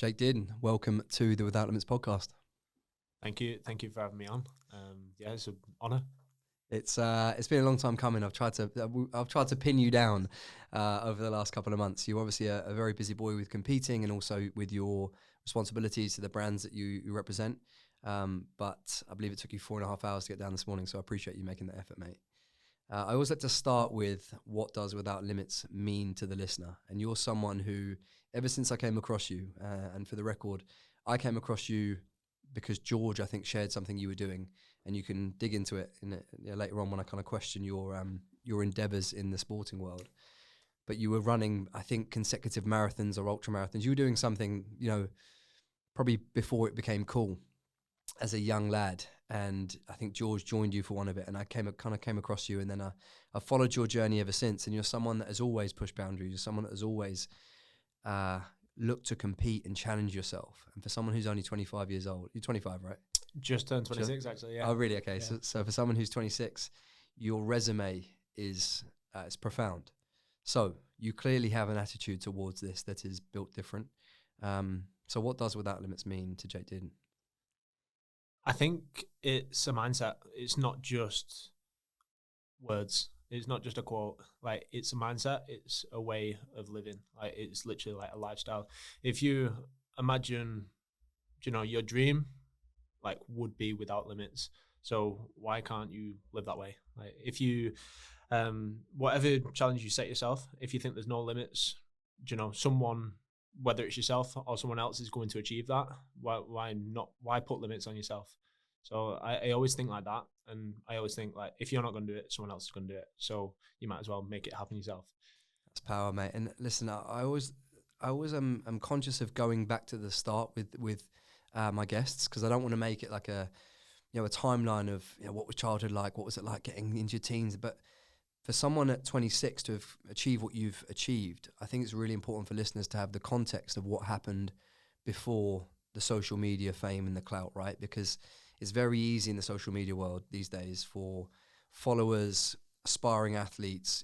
Jake Dearden, welcome to the Without Limits podcast. Thank you for having me on. It's an honour. It's been a long time coming. I've tried to pin you down over the last couple of months. You're obviously a very busy boy with competing and also with your responsibilities to the brands that you represent. But I believe it took you 4.5 hours to get down this morning, so I appreciate you making that effort, mate. I always like to start with what does Without Limits mean to the listener, and you're someone who, ever since I came across you, and for the record, I came across you because George, I think, shared something you were doing, and you can dig into it later on when I kind of question your endeavours in the sporting world. But you were running, I think, consecutive marathons or ultra marathons. You were doing something, probably before it became cool as a young lad. And I think George joined you for one of it, and I came across you, and then I followed your journey ever since. And you're someone that has always pushed boundaries. You're someone that has always looked to compete and challenge yourself. And for someone who's only 25 years old, you're 25, right? Just turned 26, actually. Yeah. Oh, really? Okay. Yeah. So for someone who's 26, your resume is it's profound. So you clearly have an attitude towards this that is built different. So what does Without Limits mean to Jake Dearden? I think it's a mindset. It's not just words. It's not just a quote. Like, it's a mindset. It's a way of living. Like, it's literally like a lifestyle. If you imagine, your dream, like, would be without limits. So why can't you live that way? Like, if you, whatever challenge you set yourself, if you think there's no limits, someone, whether it's yourself or someone else, is going to achieve that. Why not? Why put limits on yourself? So I always think like that, and I always think, like, if you're not going to do it, someone else is going to do it. So you might as well make it happen yourself. That's power, mate. And listen, I always am conscious of going back to the start with my guests, because I don't want to make it like a timeline of what was childhood like, what was it like getting into your teens, but for someone at 26 to have achieved what you've achieved, I think it's really important for listeners to have the context of what happened before the social media fame and the clout, right? Because it's very easy in the social media world these days for followers, aspiring athletes,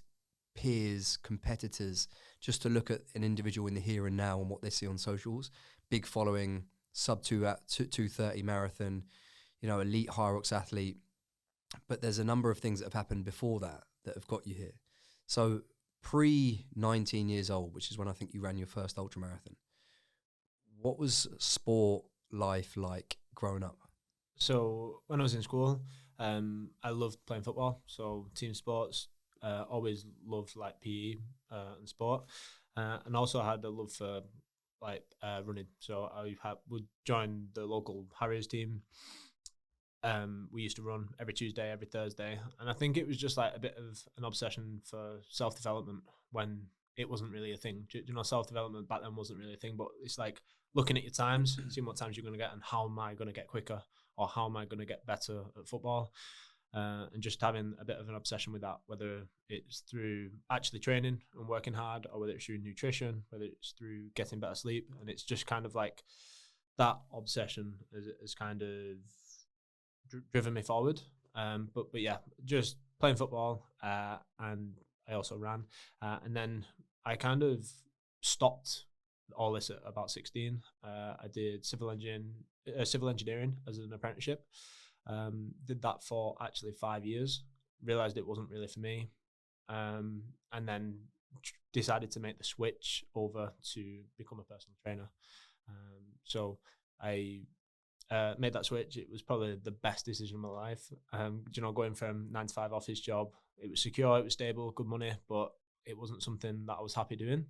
peers, competitors, just to look at an individual in the here and now and what they see on socials. Big following, sub 2:30 marathon, elite Hyrox athlete. But there's a number of things that have happened before that have got you here. So pre 19 years old, which is when I think you ran your first ultra marathon, what was sport life like growing up? So when I was in school, I loved playing football. So team sports, always loved like PE and sport, and also had a love for running. So I would join the local Harriers team. We used to run every Tuesday, every Thursday, and I think it was just like a bit of an obsession for self-development when it wasn't really a thing. Self-development back then wasn't really a thing, but it's like looking at your times, seeing what times you're going to get, and how am I going to get quicker, or how am I going to get better at football, and just having a bit of an obsession with that, whether it's through actually training and working hard, or whether it's through nutrition, whether it's through getting better sleep, and it's just kind of like that obsession is kind of driven me forward. But yeah, just playing football, and I also ran, and then I kind of stopped all this at about 16. I did civil engineering as an apprenticeship. Did that for actually 5 years. Realized it wasn't really for me, and then decided to make the switch over to become a personal trainer. So I made that switch. It was probably the best decision of my life. Going from 9 to 5 office job, it was secure, it was stable, good money, but it wasn't something that I was happy doing.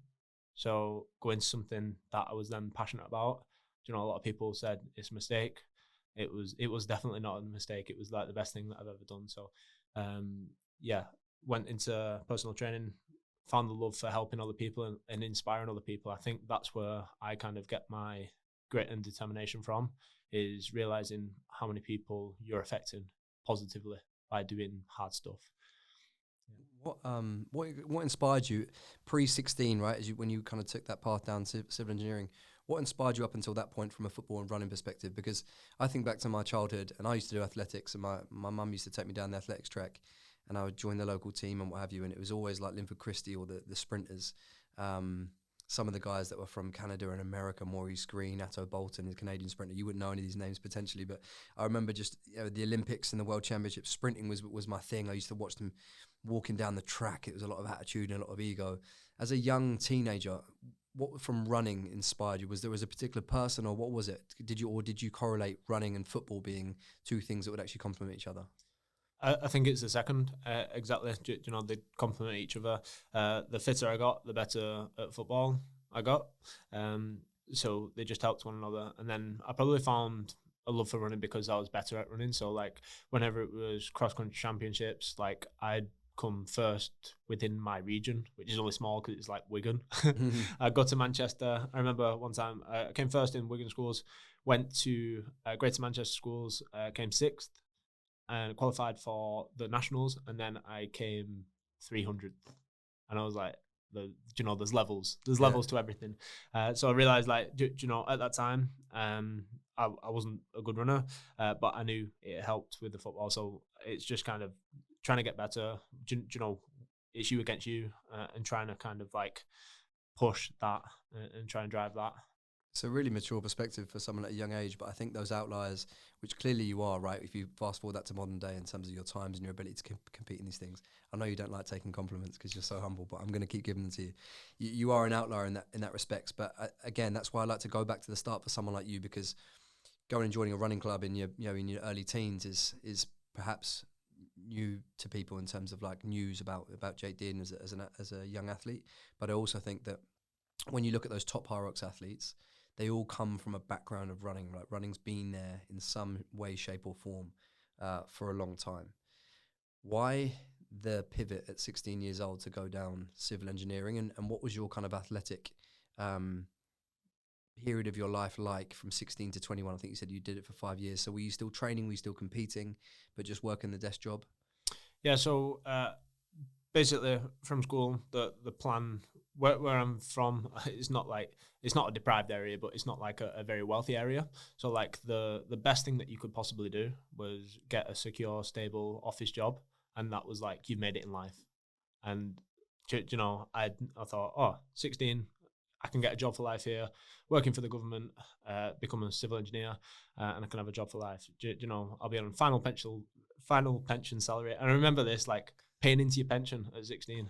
So going to something that I was then passionate about, a lot of people said it's a mistake. It was definitely not a mistake. It was like the best thing that I've ever done. So went into personal training, found the love for helping other people and inspiring other people. I think that's where I kind of get my grit and determination from, is realizing how many people you're affecting positively by doing hard stuff. What inspired you pre-16, right? When you kind of took that path down to civil engineering, what inspired you up until that point from a football and running perspective? Because I think back to my childhood, and I used to do athletics, and my mum used to take me down the athletics track, and I would join the local team and what have you, and it was always like Linford Christie or the sprinters. some of the guys that were from Canada and America, Maurice Green, Atto Bolton, the Canadian sprinter. You wouldn't know any of these names potentially, but I remember just the Olympics and the World Championships. Sprinting was my thing. I used to watch them walking down the track. It was a lot of attitude and a lot of ego. As a young teenager, what from running inspired you? Was there a particular person, or what was it? Did you correlate running and football being two things that would actually complement each other? I think it's the second, exactly. They complement each other. The fitter I got, the better at football I got. So they just helped one another. And then I probably found a love for running because I was better at running. So like whenever it was cross country championships, like I'd come first within my region, which is only small because it's like Wigan. I'd go to Manchester. I remember one time I came first in Wigan schools, went to Greater Manchester schools, came sixth, and qualified for the nationals, and then I came 300th, and I was like, there's levels to everything. So I realized, like, at that time, I wasn't a good runner, but I knew it helped with the football. So it's just kind of trying to get better. It's you against you, and trying to kind of like push that and try and drive that. It's a really mature perspective for someone at a young age, but I think those outliers, which clearly you are, right? If you fast forward that to modern day in terms of your times and your ability to compete in these things, I know you don't like taking compliments because you're so humble, but I'm going to keep giving them to you. You are an outlier in that respect. But again, that's why I like to go back to the start for someone like you, because going and joining a running club in your early teens is perhaps new to people in terms of like news about Jake Dearden as a young athlete. But I also think that when you look at those top Hyrox athletes, they all come from a background of running. Like running's been there in some way, shape, or form for a long time. Why the pivot at 16 years old to go down civil engineering, and what was your kind of athletic period of your life like from 16 to 21? I think you said you did it for 5 years. So were you still training? Were you still competing, but just working the desk job? Yeah. So basically, from school, the plan where I'm from, it's not a deprived area, but it's not like a very wealthy area. So like the best thing that you could possibly do was get a secure, stable office job, and that was like you've made it in life. And I thought, 16, I can get a job for life here, working for the government, become a civil engineer, and I can have a job for life. I'll be on final pension salary. And I remember this, like paying into your pension at 16.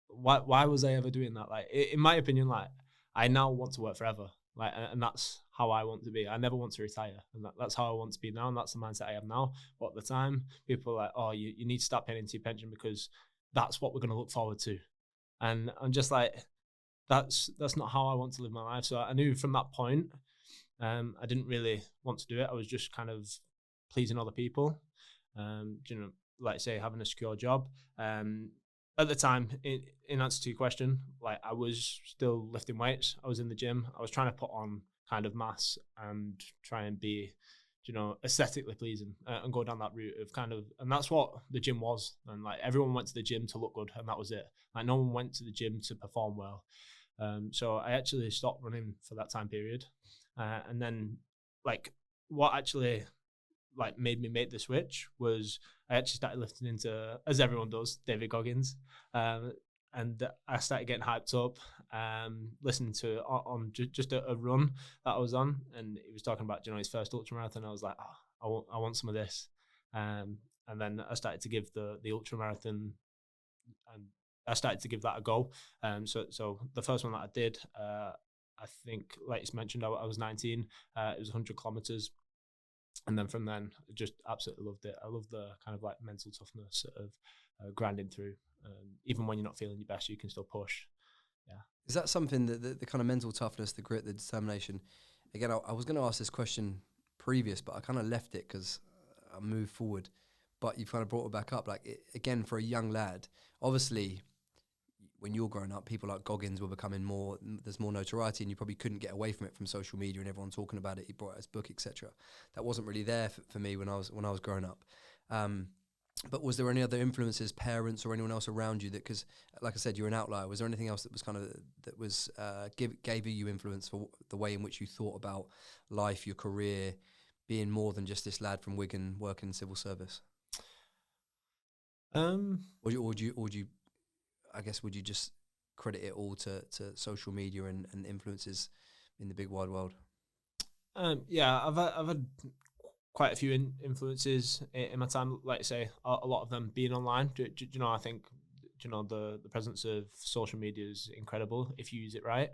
Why was I ever doing that? Like, in my opinion, like I now want to work forever. Like, and that's how I want to be. I never want to retire, and that's how I want to be now. And that's the mindset I have now. But at the time, people were like, "Oh, you need to start paying into your pension because that's what we're going to look forward to." And I'm just like, that's not how I want to live my life. So I knew from that point, I didn't really want to do it. I was just kind of pleasing other people. Like say having a secure job. At the time, in answer to your question, like I was still lifting weights. I was in the gym. I was trying to put on kind of mass and try and be, aesthetically pleasing and go down that route of kind of, and that's what the gym was. And like everyone went to the gym to look good, and that was it. Like no one went to the gym to perform well. So I actually stopped running for that time period, and then like what actually like made me make the switch was I actually started lifting into, as everyone does, David Goggins, and I started getting hyped up, listening to on just a run that I was on, and he was talking about his first ultra marathon. I was like, I want some of this, and then I started to give the ultra marathon, and I started to give that a go. So the first one that I did, I think, like you mentioned, I was 19. It was 100 kilometers. And then from then, just absolutely loved it. I love the kind of like mental toughness of grinding through. Even when you're not feeling your best, you can still push. Yeah. Is that something that the kind of mental toughness, the grit, the determination? Again, I was going to ask this question previous, but I kind of left it because I moved forward. But you've kind of brought it back up. Like, again, for a young lad, obviously, when you're growing up, people like Goggins were becoming more, there's more notoriety, and you probably couldn't get away from it from social media and everyone talking about it. He brought out his book, etc. That wasn't really there for me when I was growing up. But was there any other influences, parents or anyone else around you that, because like I said, you're an outlier, was there anything else that was kind of, that was gave you influence for the way in which you thought about life, your career, being more than just this lad from Wigan working in civil service? Or would you I guess, would you just credit it all to social media and influences in the big wide world? Yeah, I've had quite a few influences in my time. Like I say, a lot of them being online. Do you know? I think the presence of social media is incredible if you use it right.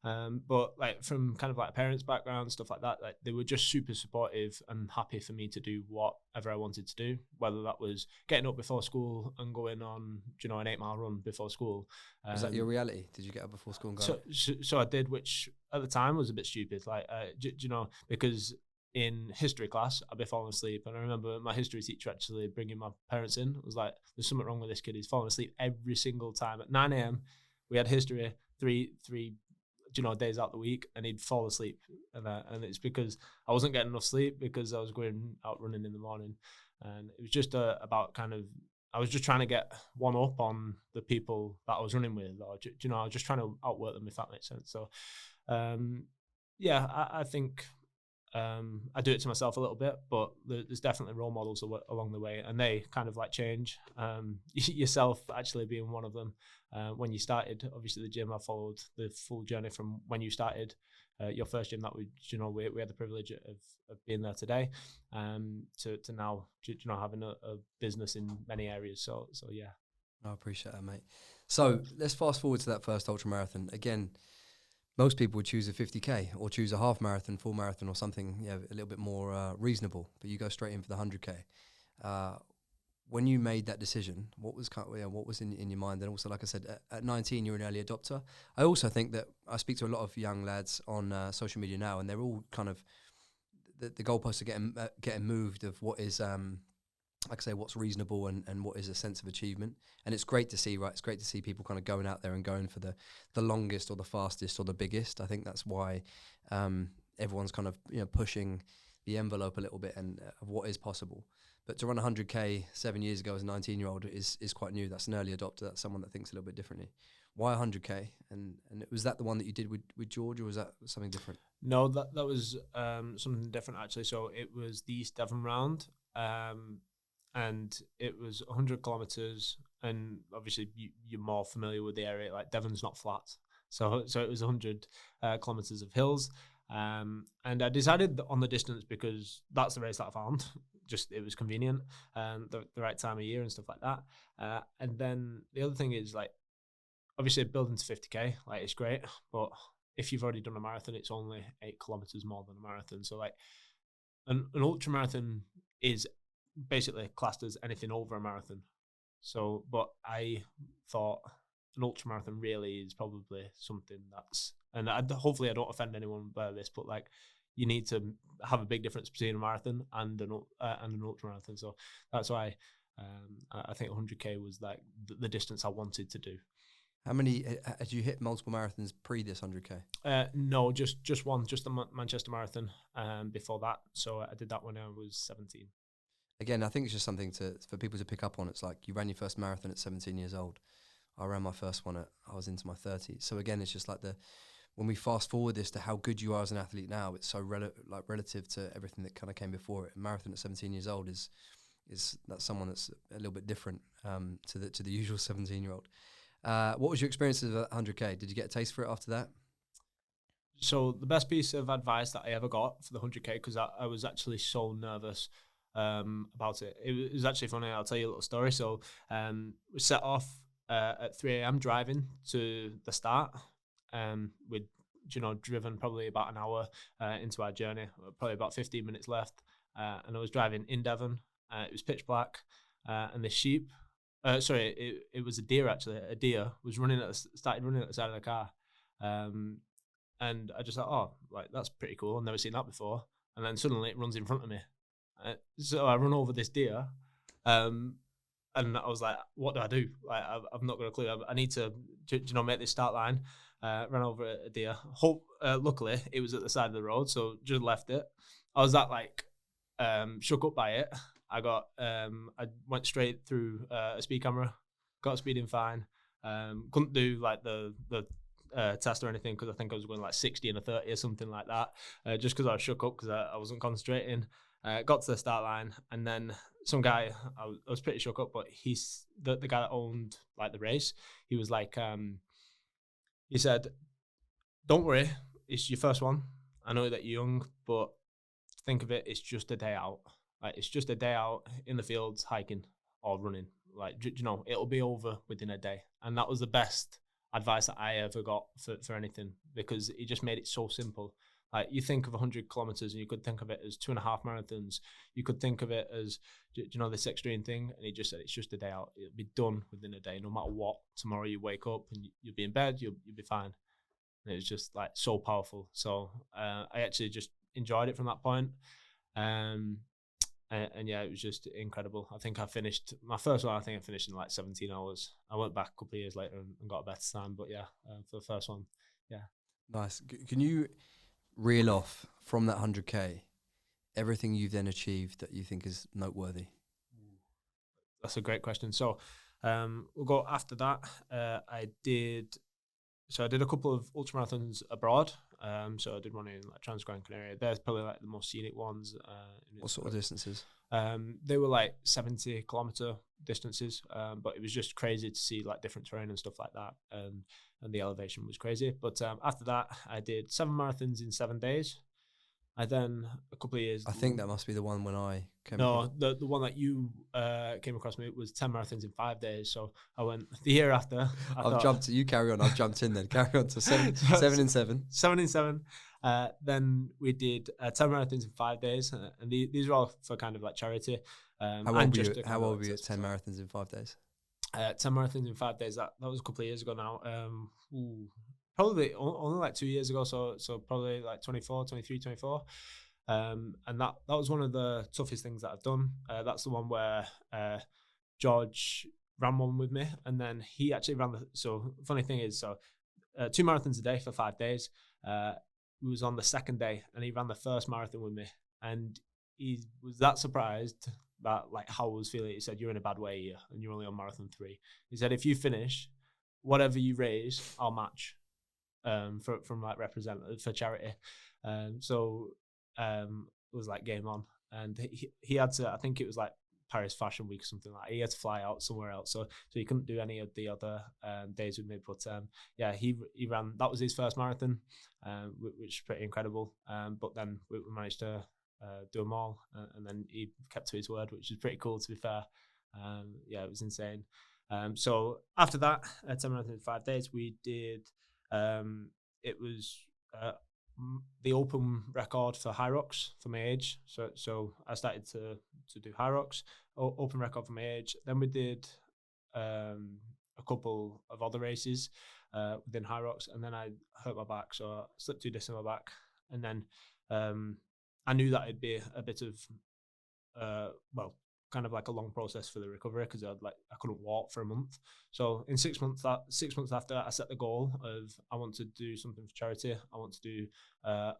But like from kind of like parents' background, stuff like that, like they were just super supportive and happy for me to do whatever I wanted to do, whether that was getting up before school and going on, an 8 mile run before school. Was that your reality? Did you get up before school and go? So I did, which at the time was a bit stupid. Like, because in history class, I'd be falling asleep. And I remember my history teacher actually bringing my parents in. It was like, there's something wrong with this kid. He's falling asleep every single time. At 9 a.m., we had history, three days out the week, and he'd fall asleep. And it's because I wasn't getting enough sleep because I was going out running in the morning. And it was just about kind of, I was just trying to get one up on the people that I was running with. Or, I was just trying to outwork them, if that makes sense. So, I think I do it to myself a little bit, but there's definitely role models along the way, and they kind of like change. Yourself actually being one of them. When you started, obviously the gym, I followed the full journey from when you started. Your first gym that we had the privilege of being there today, to now, having a business in many areas. So yeah. I appreciate that, mate. So let's fast forward to that first ultra marathon again. Most people would choose a 50k or choose a half marathon, full marathon, or something a little bit more reasonable. But you go straight in for the 100k. When you made that decision, what was what was in your mind? And also, like I said, at 19, you're an early adopter. I also think that I speak to a lot of young lads on social media now, and they're all kind of the goalposts are getting moved of what is like I say, what's reasonable and what is a sense of achievement. And it's great to see, right? It's great to see people kind of going out there and going for the longest or the fastest or the biggest. I think that's why everyone's kind of pushing the envelope a little bit and of what is possible. But to run 100k 7 years ago as a 19-year-old is quite new. That's an early adopter. That's someone that thinks a little bit differently. Why 100k? And was that the one that you did with George, or was that something different? No, that was something different actually. So it was the East Devon round. And it was 100 kilometers, and obviously you're more familiar with the area. Like Devon's not flat, so it was 100 kilometers of hills. And I decided on the distance because that's the race that I found. Just it was convenient, and the right time of year and stuff like that. And then the other thing is like, obviously building to 50k, like it's great, but if you've already done a marathon, it's only 8 kilometers more than a marathon. So like an ultra marathon is basically classed as anything over a marathon. So, but I thought an ultra marathon really is probably something that's, and hopefully I don't offend anyone by this, but like you need to have a big difference between a marathon and an ultra marathon. So that's why I think 100k was like the distance I wanted to do. How many had you hit multiple marathons pre this 100k? No, just one, just the Manchester Marathon. Before that, so I did that when I was 17. Again, I think it's just something for people to pick up on. It's like you ran your first marathon at 17 years old. I ran my first one I was into my 30s. So again, it's just like when we fast forward this to how good you are as an athlete now, it's so relative to everything that kind of came before it. A marathon at 17 years old is that's someone that's a little bit different to the usual 17-year-old. What was your experience of 100k? Did you get a taste for it after that? So the best piece of advice that I ever got for the 100k, because I was actually so nervous about it. It was actually funny. I'll tell you a little story. So we set off at 3 a.m. driving to the start. We'd driven probably about an hour into our journey, probably about 15 minutes left, and I was driving in Devon. It was pitch black, and the sheep. It was a deer actually. A deer was started running at the side of the car, and I just thought, oh, like that's pretty cool. I've never seen that before. And then suddenly it runs in front of me. So I run over this deer, and I was like, "What do I do? Like, I've not got a clue. I need to make this start line." Ran over a deer. Luckily, it was at the side of the road, so just left it. I was shook up by it. I went straight through a speed camera, got speeding fine. Couldn't do like the test or anything because I think I was going like 60 and a 30 or something like that. Just because I was shook up because I wasn't concentrating. Got to the start line, and then some guy, I was pretty shook up, but he's the guy that owned like the race. He was like, He said, "Don't worry, it's your first one. I know that you're young, but think of it, it's just a day out. Like it's just a day out in the fields hiking or running. Like it'll be over within a day." And that was the best advice that I ever got for anything, because he just made it so simple. Like you think of 100 kilometers and you could think of it as 2.5 marathons. You could think of it as, this extreme thing. And he just said, it's just a day out. It'll be done within a day, no matter what. Tomorrow you wake up and you'll be in bed, you'll be fine. And it was just like so powerful. So I actually just enjoyed it from that point. And yeah, it was just incredible. I think I finished my first one. I think I finished in like 17 hours. I went back a couple of years later and got a better time. But yeah, for the first one, yeah. Nice. Can you reel off from that 100K everything you've then achieved that you think is noteworthy? That's a great question. So we'll go after that. I did a couple of ultramarathons abroad. So I did one in like Transgran Canaria. They're probably like the most scenic ones. What sort of distances? They were like 70 kilometer distances, but it was just crazy to see like different terrain and stuff like that. And the elevation was crazy. But after that, I did 7 marathons in 7 days. I then a couple of years. I think that must be the one when I came. No, the one that you came across me was 10 marathons in 5 days. So I went the year after. I've jumped. You carry on. I've jumped in then. Carry on to 7 and 7. 7 and 7. Then we did 10 marathons in 5 days, and these are all for kind of like charity. How old were you at 10 marathons in 5 days? 10 marathons in 5 days. That was a couple of years ago now. Probably only like 2 years ago. So probably like 23, 24. And that was one of the toughest things that I've done. That's the one where George ran one with me, and then he actually ran so funny thing is, 2 marathons a day for 5 days. He was on the second day and he ran the first marathon with me, and he was that surprised that like how I was feeling. He said, "You're in a bad way here and you're only on marathon 3." He said, "If you finish, whatever you raise, I'll match from like representative for charity." It was like game on, and he had to, I think it was like Paris Fashion Week or something like that. He had to fly out somewhere else, so he couldn't do any of the other days with me. But yeah, he ran, that was his first marathon, which is pretty incredible. But then we managed to do them all, and then he kept to his word, which is pretty cool, to be fair. Yeah, it was insane. So after that, 10 marathons in 5 days, we did. It was the open record for Hyrox for my age. So I started to do Hyrox, open record for my age. Then we did a couple of other races within Hyrox, and then I hurt my back, so I slipped 2 discs in my back. And then I knew that it'd be a bit of kind of like a long process for the recovery, because I couldn't walk for a month. So in 6 months after, I set the goal of I want to do something for charity. I want to do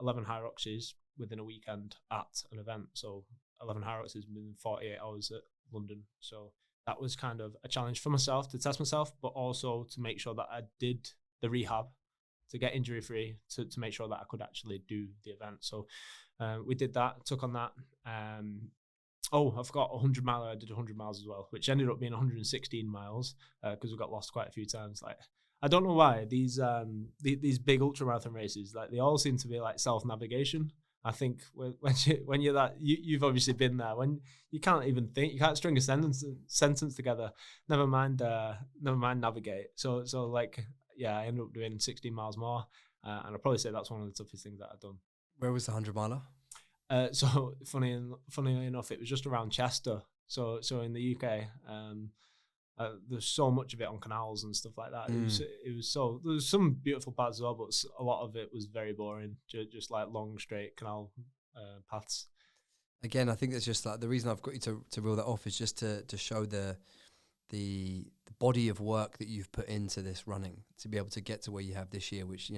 11 Hyroxes within a weekend at an event. So 11 Hyroxes within 48 hours at London. So that was kind of a challenge for myself to test myself, but also to make sure that I did the rehab to get injury free, to make sure that I could actually do the event. So we did that, took on that. I forgot 100 miler. I did 100 miles as well, which ended up being 116 miles because we got lost quite a few times. Like, I don't know why these big ultramarathon races, like, they all seem to be like self-navigation. I think when you're that, you've obviously been there, when you can't even think, you can't string a sentence together. Never mind navigate. So like, yeah, I ended up doing 16 miles more, and I'll probably say that's one of the toughest things that I've done. Where was the 100 miler? So funnily enough, it was just around Chester. So in the UK, there's so much of it on canals and stuff like that. It was so, there was some beautiful parts as well, but a lot of it was very boring. Just like long straight canal paths. Again, I think that's just like the reason I've got you to reel that off is just to show the body of work that you've put into this running to be able to get to where you have this year, which,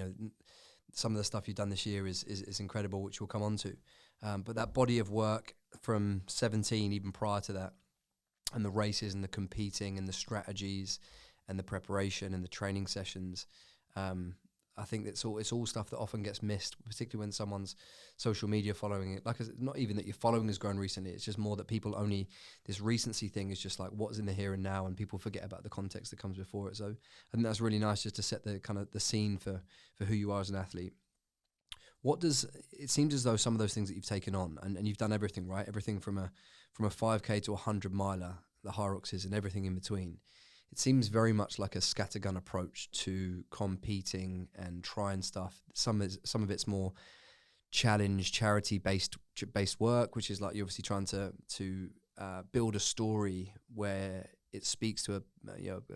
some of the stuff you've done this year is incredible, which we'll come on to. But that body of work from 17, even prior to that, and the races and the competing and the strategies and the preparation and the training sessions, I think it's all stuff that often gets missed, particularly when someone's social media following it. Like, not even that your following has grown recently. It's just more that people only, this recency thing is just like what's in the here and now, and people forget about the context that comes before it. So I think that's really nice, just to set the kind of the scene for who you are as an athlete. What does it seems as though some of those things that you've taken on, and you've done everything, right? Everything from a 5K to a 100 miler, the Hyroxes and everything in between. It seems very much like a scattergun approach to competing and trying stuff. Some of it's more challenge, charity based work, which is like you're obviously trying to build a story where it speaks to a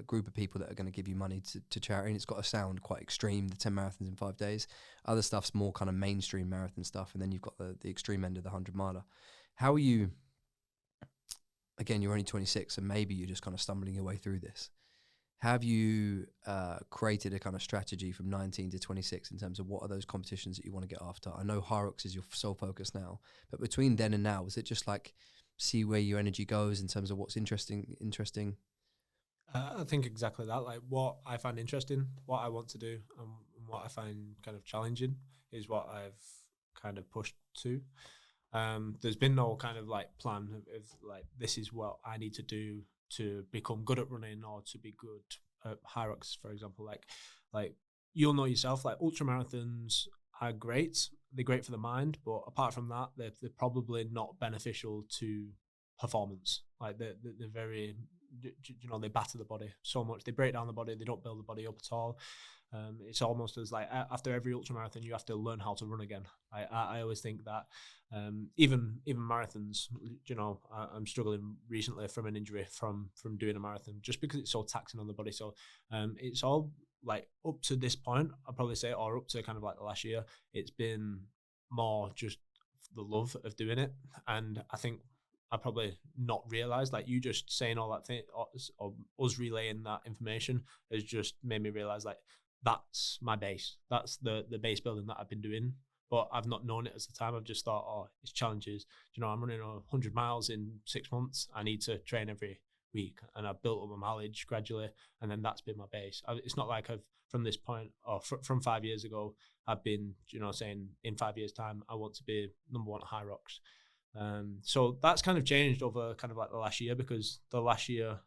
group of people that are going to give you money to charity, and it's got to sound quite extreme, the 10 marathons in 5 days. Other stuff's more kind of mainstream marathon stuff, and then you've got the extreme end of the 100 miler. How are you, again, you're only 26, and maybe you're just kind of stumbling your way through this. Have you created a kind of strategy from 19 to 26 in terms of what are those competitions that you want to get after? I know Hyrox is your sole focus now, but between then and now, is it just like see where your energy goes in terms of what's interesting? I think exactly that. Like what I find interesting, what I want to do, and what I find kind of challenging is what I've kind of pushed to. There's been no kind of like plan of like this is what I need to do to become good at running or to be good at Hyrox, for example. Like you'll know yourself, like ultra marathons are great. They're great for the mind, but apart from that, they're probably not beneficial to performance. Like they're very, they batter the body so much. They break down the body. They don't build the body up at all. It's almost as like after every ultramarathon, you have to learn how to run again. I always think that even marathons, I'm struggling recently from an injury from doing a marathon just because it's so taxing on the body. So it's all like up to this point, I'll probably say, or up to kind of like the last year, it's been more just the love of doing it. And I think I probably not realised, like you just saying all that thing or us relaying that information has just made me realise like that's my base. That's the base building that I've been doing. But I've not known it at the time. I've just thought, oh, it's challenges. I'm running 100 miles in 6 months. I need to train every week. And I've built up my mileage gradually. And then that's been my base. It's not like I've, from this point, or from 5 years ago, I've been, saying in 5 years' time, I want to be number one at Hyrox. So that's kind of changed over kind of like the last year, because the last year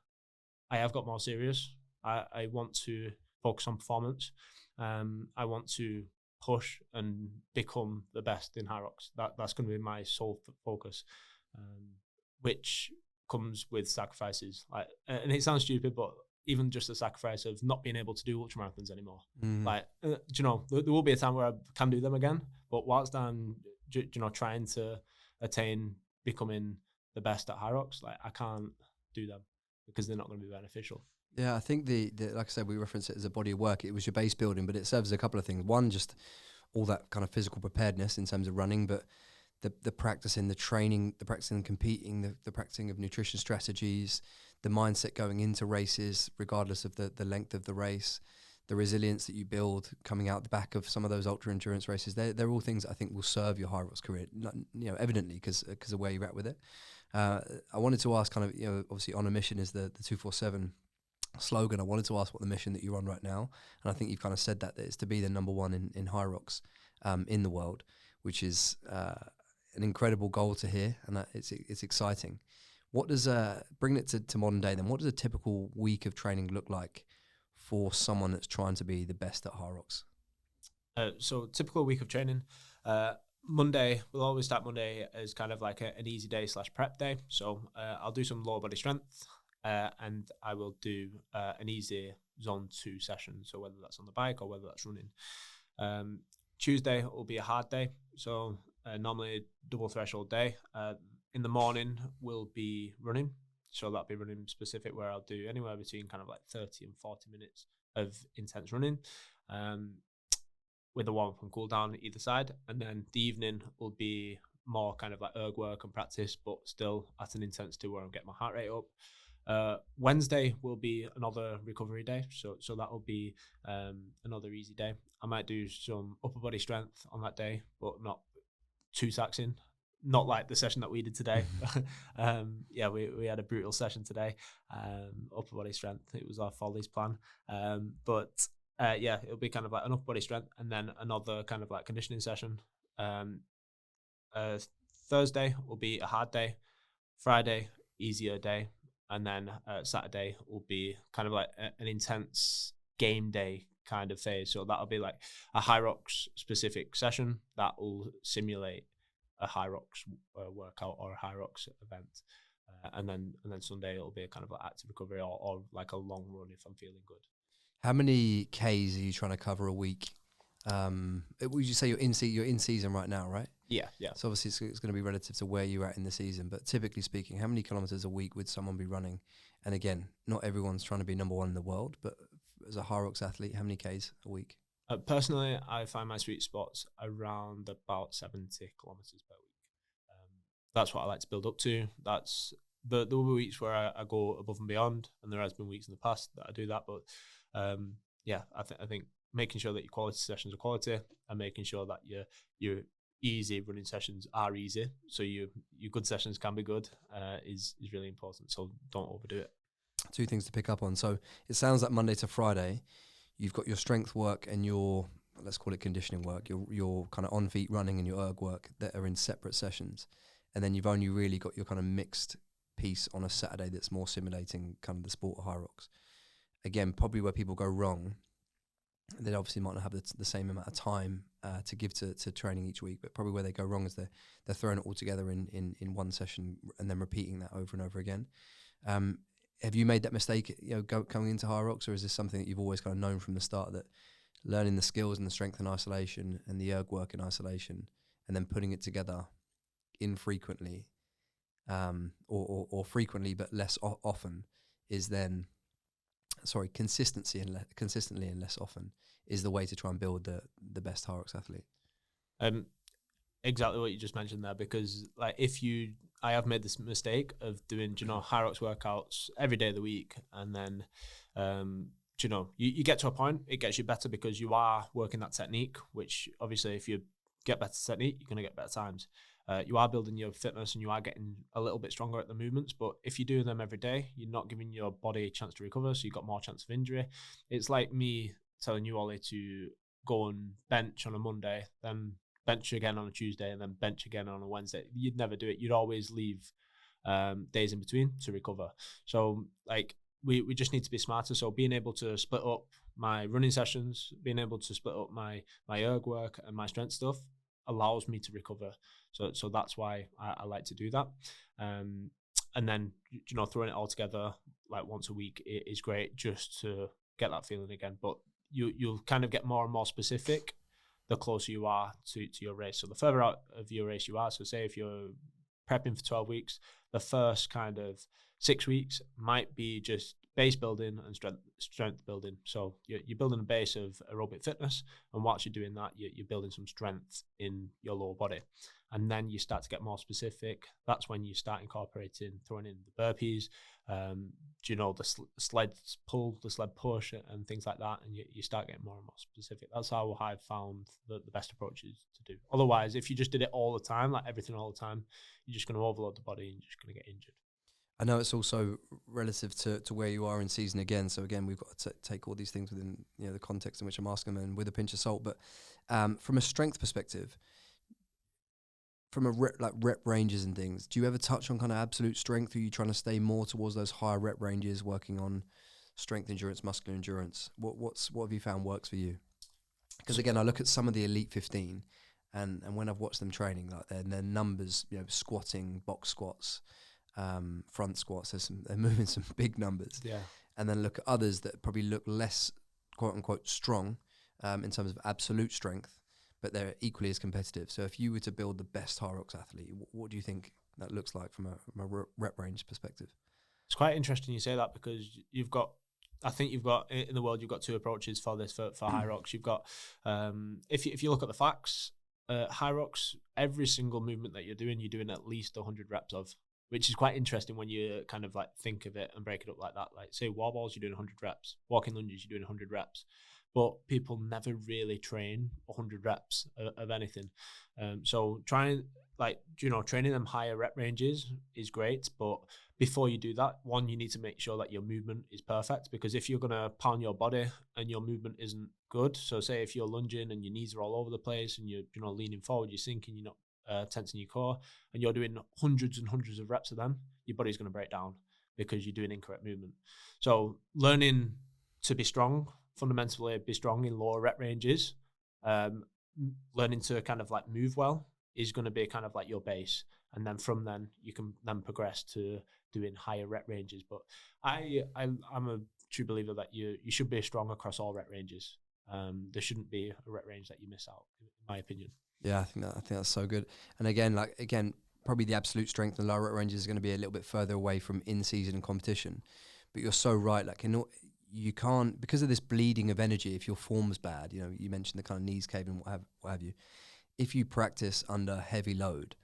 I have got more serious. I want to focus on performance. I want to push and become the best in Hyrox. That's going to be my sole focus, which comes with sacrifices. And it sounds stupid, but even just the sacrifice of not being able to do ultramarathons anymore. There will be a time where I can do them again, but whilst I'm trying to attain becoming the best at Hyrox, like I can't do them because they're not going to be beneficial. Yeah, I think the like I said, we reference it as a body of work. It was your base building, but it serves a couple of things. One, just all that kind of physical preparedness in terms of running, but the practicing, the training, the practicing competing, the practicing of nutrition strategies, the mindset going into races, regardless of the length of the race, the resilience that you build coming out the back of some of those ultra endurance races. They're all things that I think will serve your Hyrox career, evidently because of where you're at with it. I wanted to ask kind of, obviously on a mission is the 247 slogan. I wanted to ask what the mission that you're on right now, and I think you've kind of said that it's to be the number one in Hyrox in the world, which is an incredible goal to hear, and it's exciting. What does bringing it to modern day then? What does a typical week of training look like for someone that's trying to be the best at Hyrox? So typical week of training. Monday, we'll always start Monday as kind of like an easy day / prep day. So I'll do some lower body strength. And I will do an easy zone 2 session. So whether that's on the bike or whether that's running. Tuesday will be a hard day. So normally a double threshold day. In the morning will be running. So that'll be running specific, where I'll do anywhere between kind of like 30 and 40 minutes of intense running, with a warm up and cool down either side. And then the evening will be more kind of like erg work and practice, but still at an intensity where I'm getting my heart rate up. Wednesday will be another recovery day, so that will be another easy day. I might do some upper body strength on that day, but not too taxing, not like the session that we did today. We had a brutal session today, upper body strength. It was our Follies plan, but Yeah, it'll be kind of like an upper body strength and then another kind of like conditioning session. Um, Thursday will be a hard day, Friday easier day, and then Saturday will be kind of like an intense game day kind of phase. So that'll be like a Hyrox specific session that will simulate a Hyrox workout or a Hyrox event. And then Sunday it'll be a kind of like active recovery or like a long run if I'm feeling good. How many Ks are you trying to cover a week? Would you say you're in season right now, right? Yeah. So obviously it's going to be relative to where you're at in the season, but typically speaking, how many kilometers a week would someone be running? And again, not everyone's trying to be number one in the world, but as a Hyrox athlete, how many Ks a week? Personally, I find my sweet spots around about 70 kilometers per week. That's what I like to build up to. That's the weeks where I go above and beyond, and there has been weeks in the past that I do that. But I think making sure that your quality sessions are quality and making sure that your easy running sessions are easy, so your good sessions can be good, is really important. So don't overdo it. Two things to pick up on. So it sounds like Monday to Friday, you've got your strength work and your, let's call it conditioning work, your kind of on feet running and your erg work that are in separate sessions. And then you've only really got your kind of mixed piece on a Saturday that's more simulating kind of the sport of Hyrox. Again, probably where people go wrong, they obviously might not have the same amount of time to give to training each week, but probably where they go wrong is they're throwing it all together in one session and then repeating that over and over again. Have you made that mistake, coming into Hyrox, or is this something that you've always kind of known from the start, that learning the skills and the strength in isolation and the erg work in isolation and then putting it together infrequently, or frequently but less often, is then consistently and less often is the way to try and build the best Hyrox athlete? Exactly what you just mentioned there, because like I have made this mistake of doing Hyrox workouts every day of the week, and then you get to a point, it gets you better because you are working that technique, which obviously if you get better technique, you're going to get better times. You are building your fitness and you are getting a little bit stronger at the movements, but if you're doing them every day, you're not giving your body a chance to recover, so you've got more chance of injury. It's like me telling you, Ollie, to go and bench on a Monday, then bench again on a Tuesday, and then bench again on a Wednesday. You'd never do it. You'd always leave days in between to recover. So like we just need to be smarter. So being able to split up my running sessions, being able to split up my erg work and my strength stuff allows me to recover. So that's why I like to do that. And then throwing it all together like once a week is great just to get that feeling again. But you'll kind of get more and more specific the closer you are to your race. So the further out of your race you are, so say if you're prepping for 12 weeks, the first kind of 6 weeks might be just base building and strength building. So you're building a base of aerobic fitness, and whilst you're doing that, you're building some strength in your lower body. And then you start to get more specific. That's when you start incorporating, throwing in the burpees, the sled pull, the sled push, and things like that. And you start getting more and more specific. That's how I've found the best approaches to do. Otherwise, if you just did it all the time, like everything all the time, you're just going to overload the body and you're just going to get injured. I know it's also relative to where you are in season again. So again, we've got to take all these things within the context in which I'm asking them and with a pinch of salt. But from a strength perspective, from a rep ranges and things, do you ever touch on kind of absolute strength? Or are you trying to stay more towards those higher rep ranges, working on strength endurance, muscular endurance? What have you found works for you? Because again, I look at some of the Elite 15, and when I've watched them training, like their numbers, squatting, box squats, front squats, they're moving some big numbers. Yeah. And then look at others that probably look less quote unquote strong in terms of absolute strength, but they're equally as competitive. So if you were to build the best Hyrox athlete, what do you think that looks like from a rep range perspective? It's quite interesting you say that, because I think you've got in the world, you've got two approaches for this for Hyrox. You've got if you look at the facts, Hyrox, every single movement that you're doing at least 100 reps of, which is quite interesting when you kind of like think of it and break it up like that. Like say wall balls, you're doing 100 reps, walking lunges, you're doing 100 reps, but people never really train 100 reps of anything. So trying like, training them higher rep ranges is great, but before you do that, one, you need to make sure that your movement is perfect, because if you're going to pound your body and your movement isn't good, so say if you're lunging and your knees are all over the place and you're leaning forward, you're sinking, you're not tensing your core, and you're doing hundreds and hundreds of reps of them, your body's going to break down because you're doing incorrect movement. So learning to be strong, fundamentally be strong in lower rep ranges, learning to kind of like move well is going to be kind of like your base, and then from then you can then progress to doing higher rep ranges. But I'm a true believer that you should be strong across all rep ranges. There shouldn't be a rep range that you miss out, in my opinion. Yeah, I think that's so good. And again, probably the absolute strength in lower rep ranges is going to be a little bit further away from in season and competition. But you're so right. Like, you can't, because of this bleeding of energy. If your form's bad, you mentioned the kind of knees caving, what have you. If you practice under heavy load,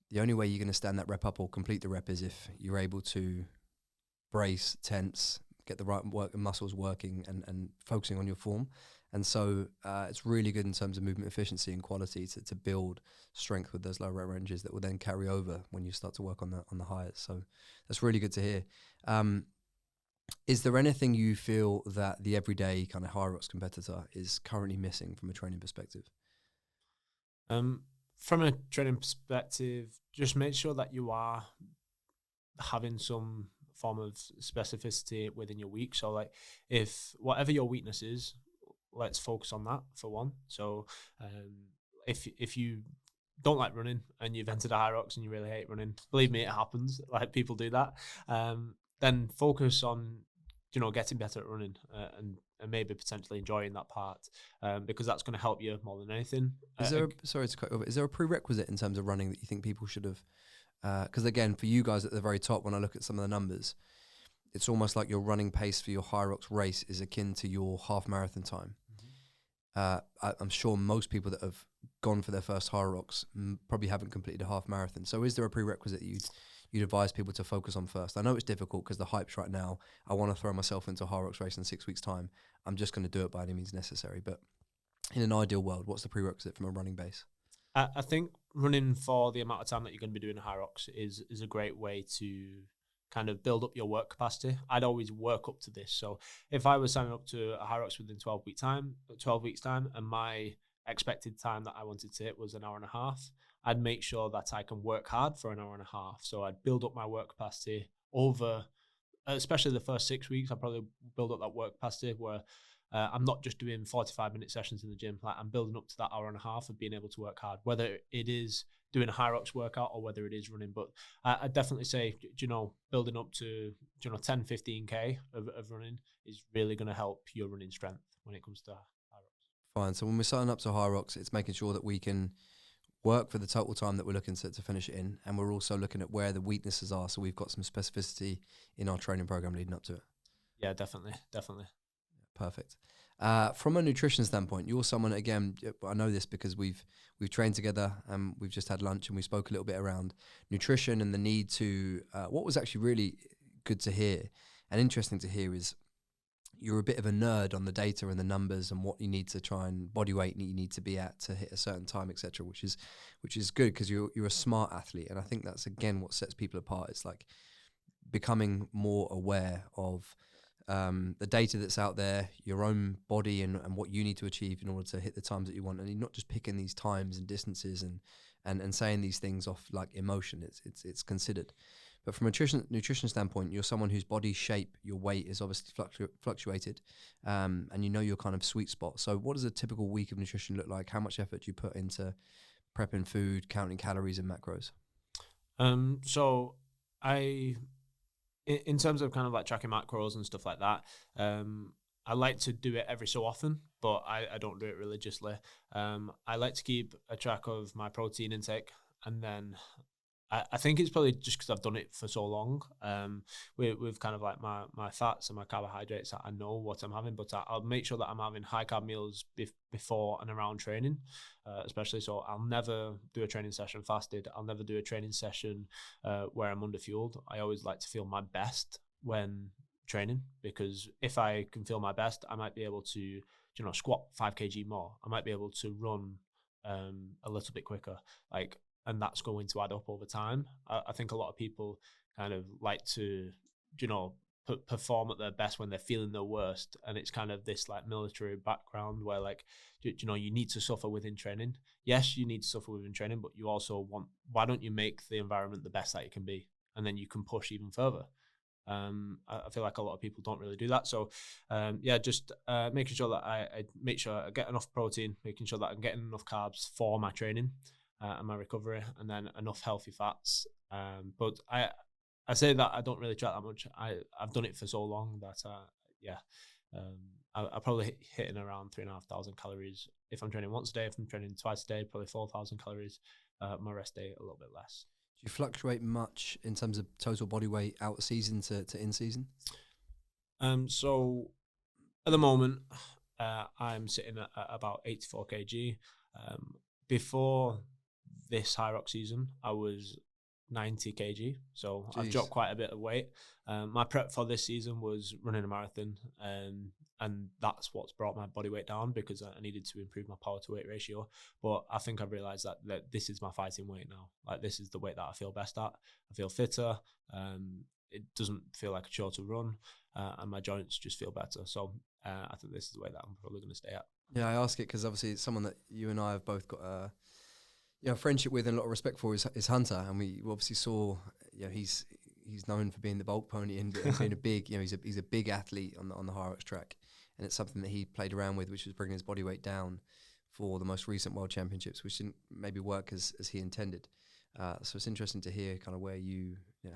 the only way you're going to stand that rep up or complete the rep is if you're able to brace, tense, get the right muscles working and focusing on your form. And so it's really good in terms of movement efficiency and quality to build strength with those low rep ranges that will then carry over when you start to work on the highs. So that's really good to hear. Is there anything you feel that the everyday kind of Hyrox competitor is currently missing from a training perspective? From a training perspective, just make sure that you are having some form of specificity within your week. So like, if whatever your weakness is, let's focus on that for one. So if you don't like running and you've entered a Hyrox and you really hate running, believe me, it happens. Like, people do that. Then focus on getting better at running and maybe potentially enjoying that part, because that's going to help you more than anything. Is there a prerequisite in terms of running that you think people should have? Because again, for you guys at the very top, when I look at some of the numbers, it's almost like your running pace for your Hyrox race is akin to your half marathon time. I'm sure most people that have gone for their first Hyrox probably haven't completed a half marathon. So is there a prerequisite that you'd advise people to focus on first? I know it's difficult because the hype's right now. I want to throw myself into a Hyrox race in 6 weeks' time. I'm just going to do it by any means necessary. But in an ideal world, what's the prerequisite from a running base? I think running for the amount of time that you're going to be doing a Hyrox is a great way to kind of build up your work capacity. I'd always work up to this. So if I was signing up to a Hyrox within 12 weeks time, and my expected time that I wanted to hit was an hour and a half, I'd make sure that I can work hard for an hour and a half. So I'd build up my work capacity over, especially the first 6 weeks. I'd probably build up that work capacity where I'm not just doing 45-minute sessions in the gym. Like, I'm building up to that hour and a half of being able to work hard, whether it is doing a Hyrox workout or whether it is running. But I definitely say, building up to 10, 15K of running is really going to help your running strength when it comes to Hyrox. Fine. So when we're signing up to Hyrox, it's making sure that we can work for the total time that we're looking to finish it in, and we're also looking at where the weaknesses are, so we've got some specificity in our training program leading up to it. Yeah, definitely. Perfect. From a nutrition standpoint, you're someone, again, I know this because we've trained together and we've just had lunch and we spoke a little bit around nutrition and the need to, what was actually really good to hear and interesting to hear is you're a bit of a nerd on the data and the numbers and what you need to try and body weight you need to be at to hit a certain time, etc., which is good because you're a smart athlete. And I think that's, again, what sets people apart. It's like becoming more aware of the data that's out there, your own body and what you need to achieve in order to hit the times that you want. And you're not just picking these times and distances and saying these things off like emotion. It's considered. But from a nutrition standpoint, you're someone whose body shape, your weight is obviously fluctuated, and you know your kind of sweet spot. So what does a typical week of nutrition look like? How much effort do you put into prepping food, counting calories and macros? So in terms of kind of like tracking macros and stuff like that, I like to do it every so often, but I don't do it religiously. I like to keep a track of my protein intake, and then I think it's probably just because I've done it for so long, with kind of like my fats and my carbohydrates, that I know what I'm having, but I'll make sure that I'm having high carb meals before and around training, especially. So I'll never do a training session fasted. I'll never do a training session where I'm underfueled. I always like to feel my best when training, because if I can feel my best, I might be able to, squat 5 kg more. I might be able to run a little bit quicker. Like, and that's going to add up over time. I think a lot of people kind of like to, you know, perform at their best when they're feeling their worst, and it's kind of this like military background where like, you know, you need to suffer within training. Yes, you need to suffer within training, but you also want, why don't you make the environment the best that it can be, and then you can push even further. I feel like a lot of people don't really do that. So, just making sure that I make sure I get enough protein, making sure that I'm getting enough carbs for my training and my recovery, and then enough healthy fats. But I say that I don't really track that much. I've done it for so long that I probably hitting around 3,500 calories if I'm training once a day. If I'm training twice a day, probably 4,000 calories. My rest day a little bit less. Do you fluctuate much in terms of total body weight out of season to in season? So at the moment, I'm sitting at about 84 kg. Before this Hyrox season, I was 90 kg. So Jeez. I've dropped quite a bit of weight. My prep for this season was running a marathon, and that's what's brought my body weight down, because I needed to improve my power to weight ratio. But I think I've realized that this is my fighting weight now. Like, this is the weight that I feel best at. I feel fitter. It doesn't feel like a chore to run, and my joints just feel better. So I think this is the way that I'm probably going to stay at. Yeah, I ask it because obviously it's someone that you and I have both got a friendship with and a lot of respect for is Hunter, and we obviously saw, he's known for being the bulk pony and being a big, he's a big athlete on the Hyrox track, and it's something that he played around with, which was bringing his body weight down for the most recent World Championships, which didn't maybe work as he intended. So it's interesting to hear kind of where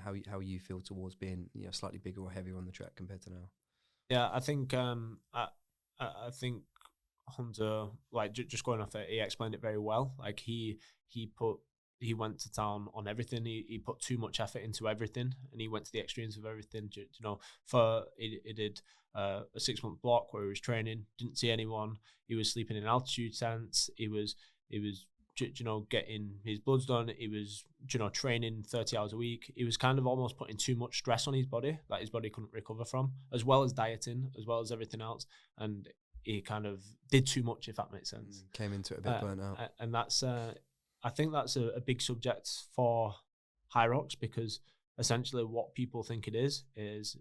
how you feel towards being slightly bigger or heavier on the track compared to now. Yeah, I think I think Hunter, like, just going off it, he explained it very well. Like, he went to town on everything. He put too much effort into everything, and he went to the extremes of everything. He did a 6-month block where he was training, didn't see anyone. He was sleeping in altitude tents. He was getting his bloods done. He was training 30 hours a week. He was kind of almost putting too much stress on his body that his body couldn't recover from, as well as dieting, as well as everything else. And he kind of did too much, if that makes sense. Came into it a bit burnt out. And that's, I think that's a big subject for Hyrox, because essentially what people think it is it's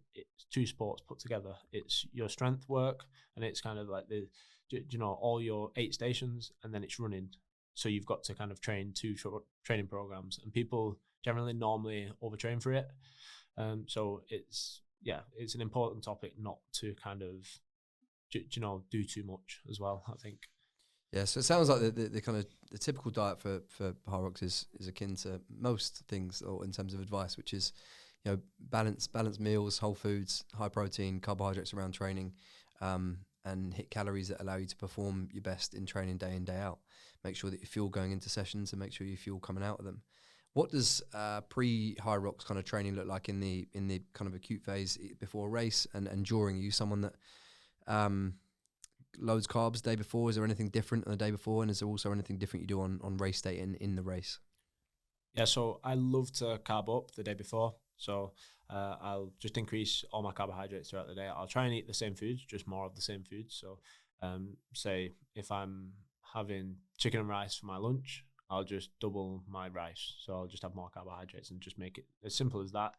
two sports put together. It's your strength work, and it's kind of like all your 8 stations, and then it's running. So you've got to kind of train 2 training programs, and people generally normally overtrain for it. So it's an important topic not to kind of do too much as well, I think. Yeah, so it sounds like the kind of the typical diet for Hyrox is akin to most things, or in terms of advice, which is balanced meals, whole foods, high protein, carbohydrates around training, and hit calories that allow you to perform your best in training day in, day out. Make sure that you fuel going into sessions, and make sure you fuel coming out of them. What does pre-Hyrox kind of training look like in the kind of acute phase before a race and during? Are you someone that loads carbs the day before? Is there anything different on the day before, and is there also anything different you do on race day in the race? Yeah, so I love to carb up the day before. So I'll just increase all my carbohydrates throughout the day. I'll try and eat the same foods, just more of the same foods. So say if I'm having chicken and rice for my lunch, I'll just double my rice. So I'll just have more carbohydrates and just make it as simple as that.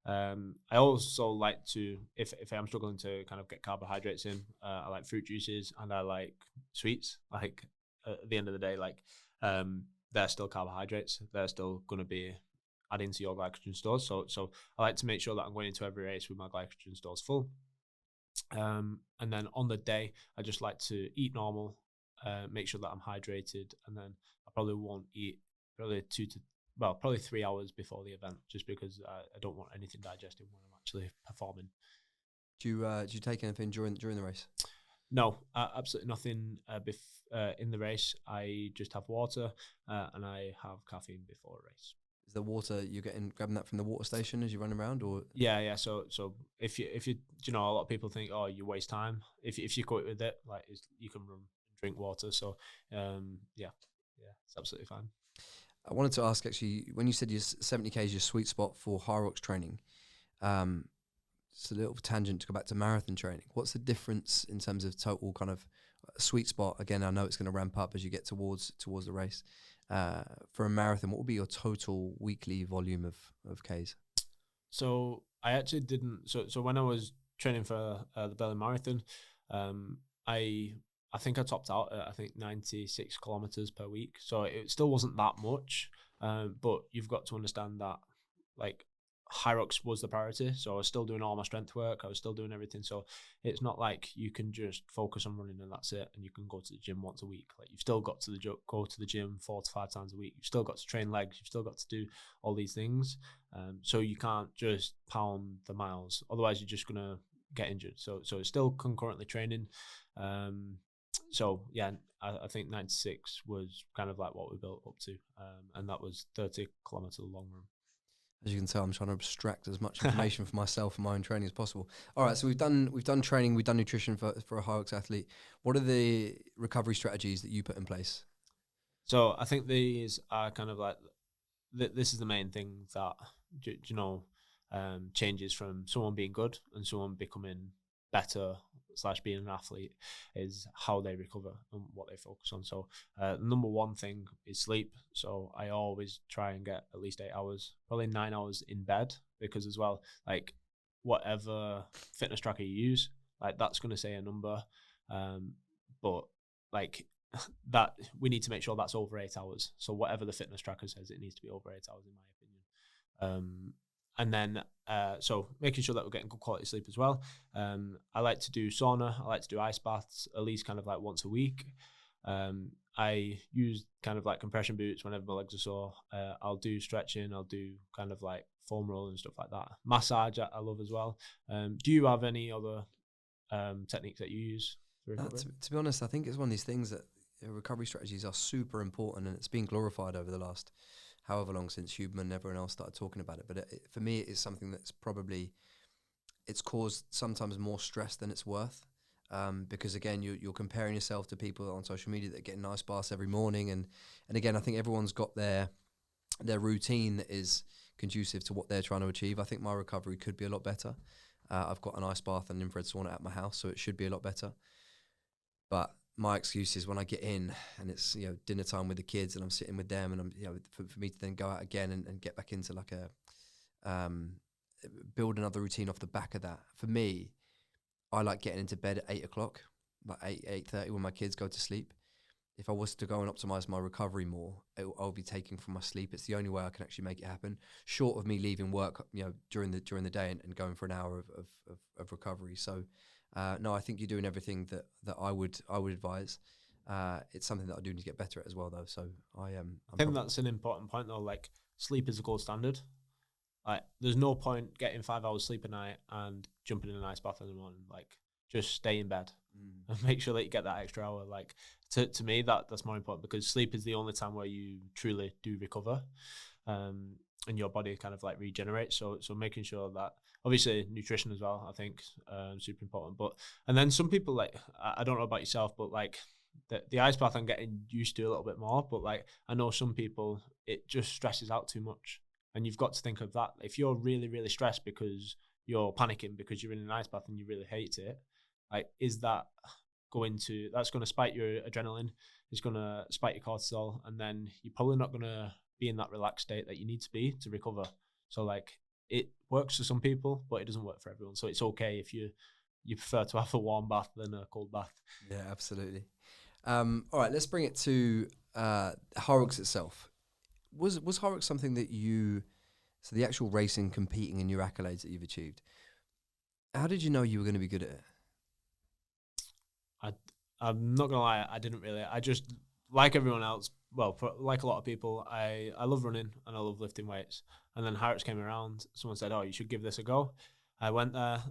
I also like to, if I'm struggling to kind of get carbohydrates in, I like fruit juices, and I like sweets. Like, at the end of the day, like, they're still carbohydrates. They're still going to be adding to your glycogen stores. So I like to make sure that I'm going into every race with my glycogen stores full. And then on the day, I just like to eat normal, make sure that I'm hydrated, and then I probably won't eat probably 3 hours before the event, just because I don't want anything digesting when I'm actually performing. Do you take anything during the race? No, absolutely nothing in the race. I just have water, and I have caffeine before a race. Is the water you're grabbing that from the water station as you run around, or? Yeah. So if you a lot of people think, oh, you waste time. If you quit with it, like, you can run and drink water. So it's absolutely fine. I wanted to ask, actually, when you said your 70k is your sweet spot for Hyrox training, just a little tangent to go back to marathon training. What's the difference in terms of total kind of sweet spot? Again, I know it's going to ramp up as you get towards the race. for a marathon, what would be your total weekly volume of Ks? So I actually didn't. So when I was training for the Berlin Marathon, I think I topped out at 96 kilometers per week. So it still wasn't that much. But you've got to understand that like Hyrox was the priority. So I was still doing all my strength work. I was still doing everything. So it's not like you can just focus on running and that's it. And you can go to the gym once a week. Like you've still got to go to the gym 4 to 5 times a week. You've still got to train legs. You've still got to do all these things. So you can't just pound the miles. Otherwise, you're just gonna get injured. So it's still concurrently training. So yeah, I think 96 was kind of like what we built up to, and that was 30 kilometer long run. As you can tell, I'm trying to abstract as much information for myself and my own training as possible. All right, so we've done training, we've done nutrition for a Hyrox athlete. What are the recovery strategies that you put in place? So I think these are kind of like this is the main thing that changes from someone being good and someone becoming better / being an athlete is how they recover and what they focus on. So number one thing is sleep. So I always try and get at least 8 hours, probably 9 hours in bed, because as well, like whatever fitness tracker you use, like that's going to say a number, but like that we need to make sure that's over 8 hours. So whatever the fitness tracker says, it needs to be over 8 hours in my opinion. And then, so making sure that we're getting good quality sleep as well. I like to do sauna. I like to do ice baths at least kind of like once a week. I use kind of like compression boots whenever my legs are sore. I'll do stretching. I'll do kind of like foam roll and stuff like that. Massage I love as well. Do you have any other techniques that you use for recovery? To be honest, I think it's one of these things that recovery strategies are super important, and it's been glorified over the last however long since Huberman and everyone else started talking about it. But for me, it is something that's probably, it's caused sometimes more stress than it's worth. Because again, you're comparing yourself to people on social media that get nice baths every morning. And again, I think everyone's got their routine that is conducive to what they're trying to achieve. I think my recovery could be a lot better. I've got an ice bath and infrared sauna at my house, so it should be a lot better. But my excuse is when I get in and it's dinner time with the kids and I'm sitting with them, and I'm for me to then go out again and get back into like a build another routine off the back of that. For me, I like getting into bed at 8 o'clock, like 8:30 when my kids go to sleep. If I was to go and optimize my recovery more, I'll be taking from my sleep. It's the only way I can actually make it happen, short of me leaving work during the day and going for an hour of recovery. So no, I think you're doing everything that I would advise. It's something that I do need to get better at as well, though. So I think that's an important point, though. Like sleep is a gold standard. Like there's no point getting 5 hours sleep a night and jumping in an ice bath in the morning. Like just stay in bed and make sure that you get that extra hour. Like to me, that's more important, because sleep is the only time where you truly do recover, and your body kind of like regenerates. So making sure that, obviously nutrition as well, I think super important. But and then some people, like I don't know about yourself, but like the ice bath I'm getting used to a little bit more. But like I know some people, it just stresses out too much, and you've got to think of that. If you're really really stressed because you're panicking because you're in an ice bath and you really hate it, like is that that's going to spike your adrenaline, it's going to spike your cortisol, and then you're probably not going to be in that relaxed state that you need to be to recover. So like it works for some people, but it doesn't work for everyone. So it's okay if you prefer to have a warm bath than a cold bath. Yeah, absolutely. All right, let's bring it to Hyrox itself. Was Hyrox something that so the actual racing, competing, and your accolades that you've achieved, how did you know you were going to be good at it? I'm not gonna lie, I didn't really. I just, like everyone else, like a lot of people, I love running and I love lifting weights. And then Hyrox came around. Someone said, "Oh, you should give this a go." I went there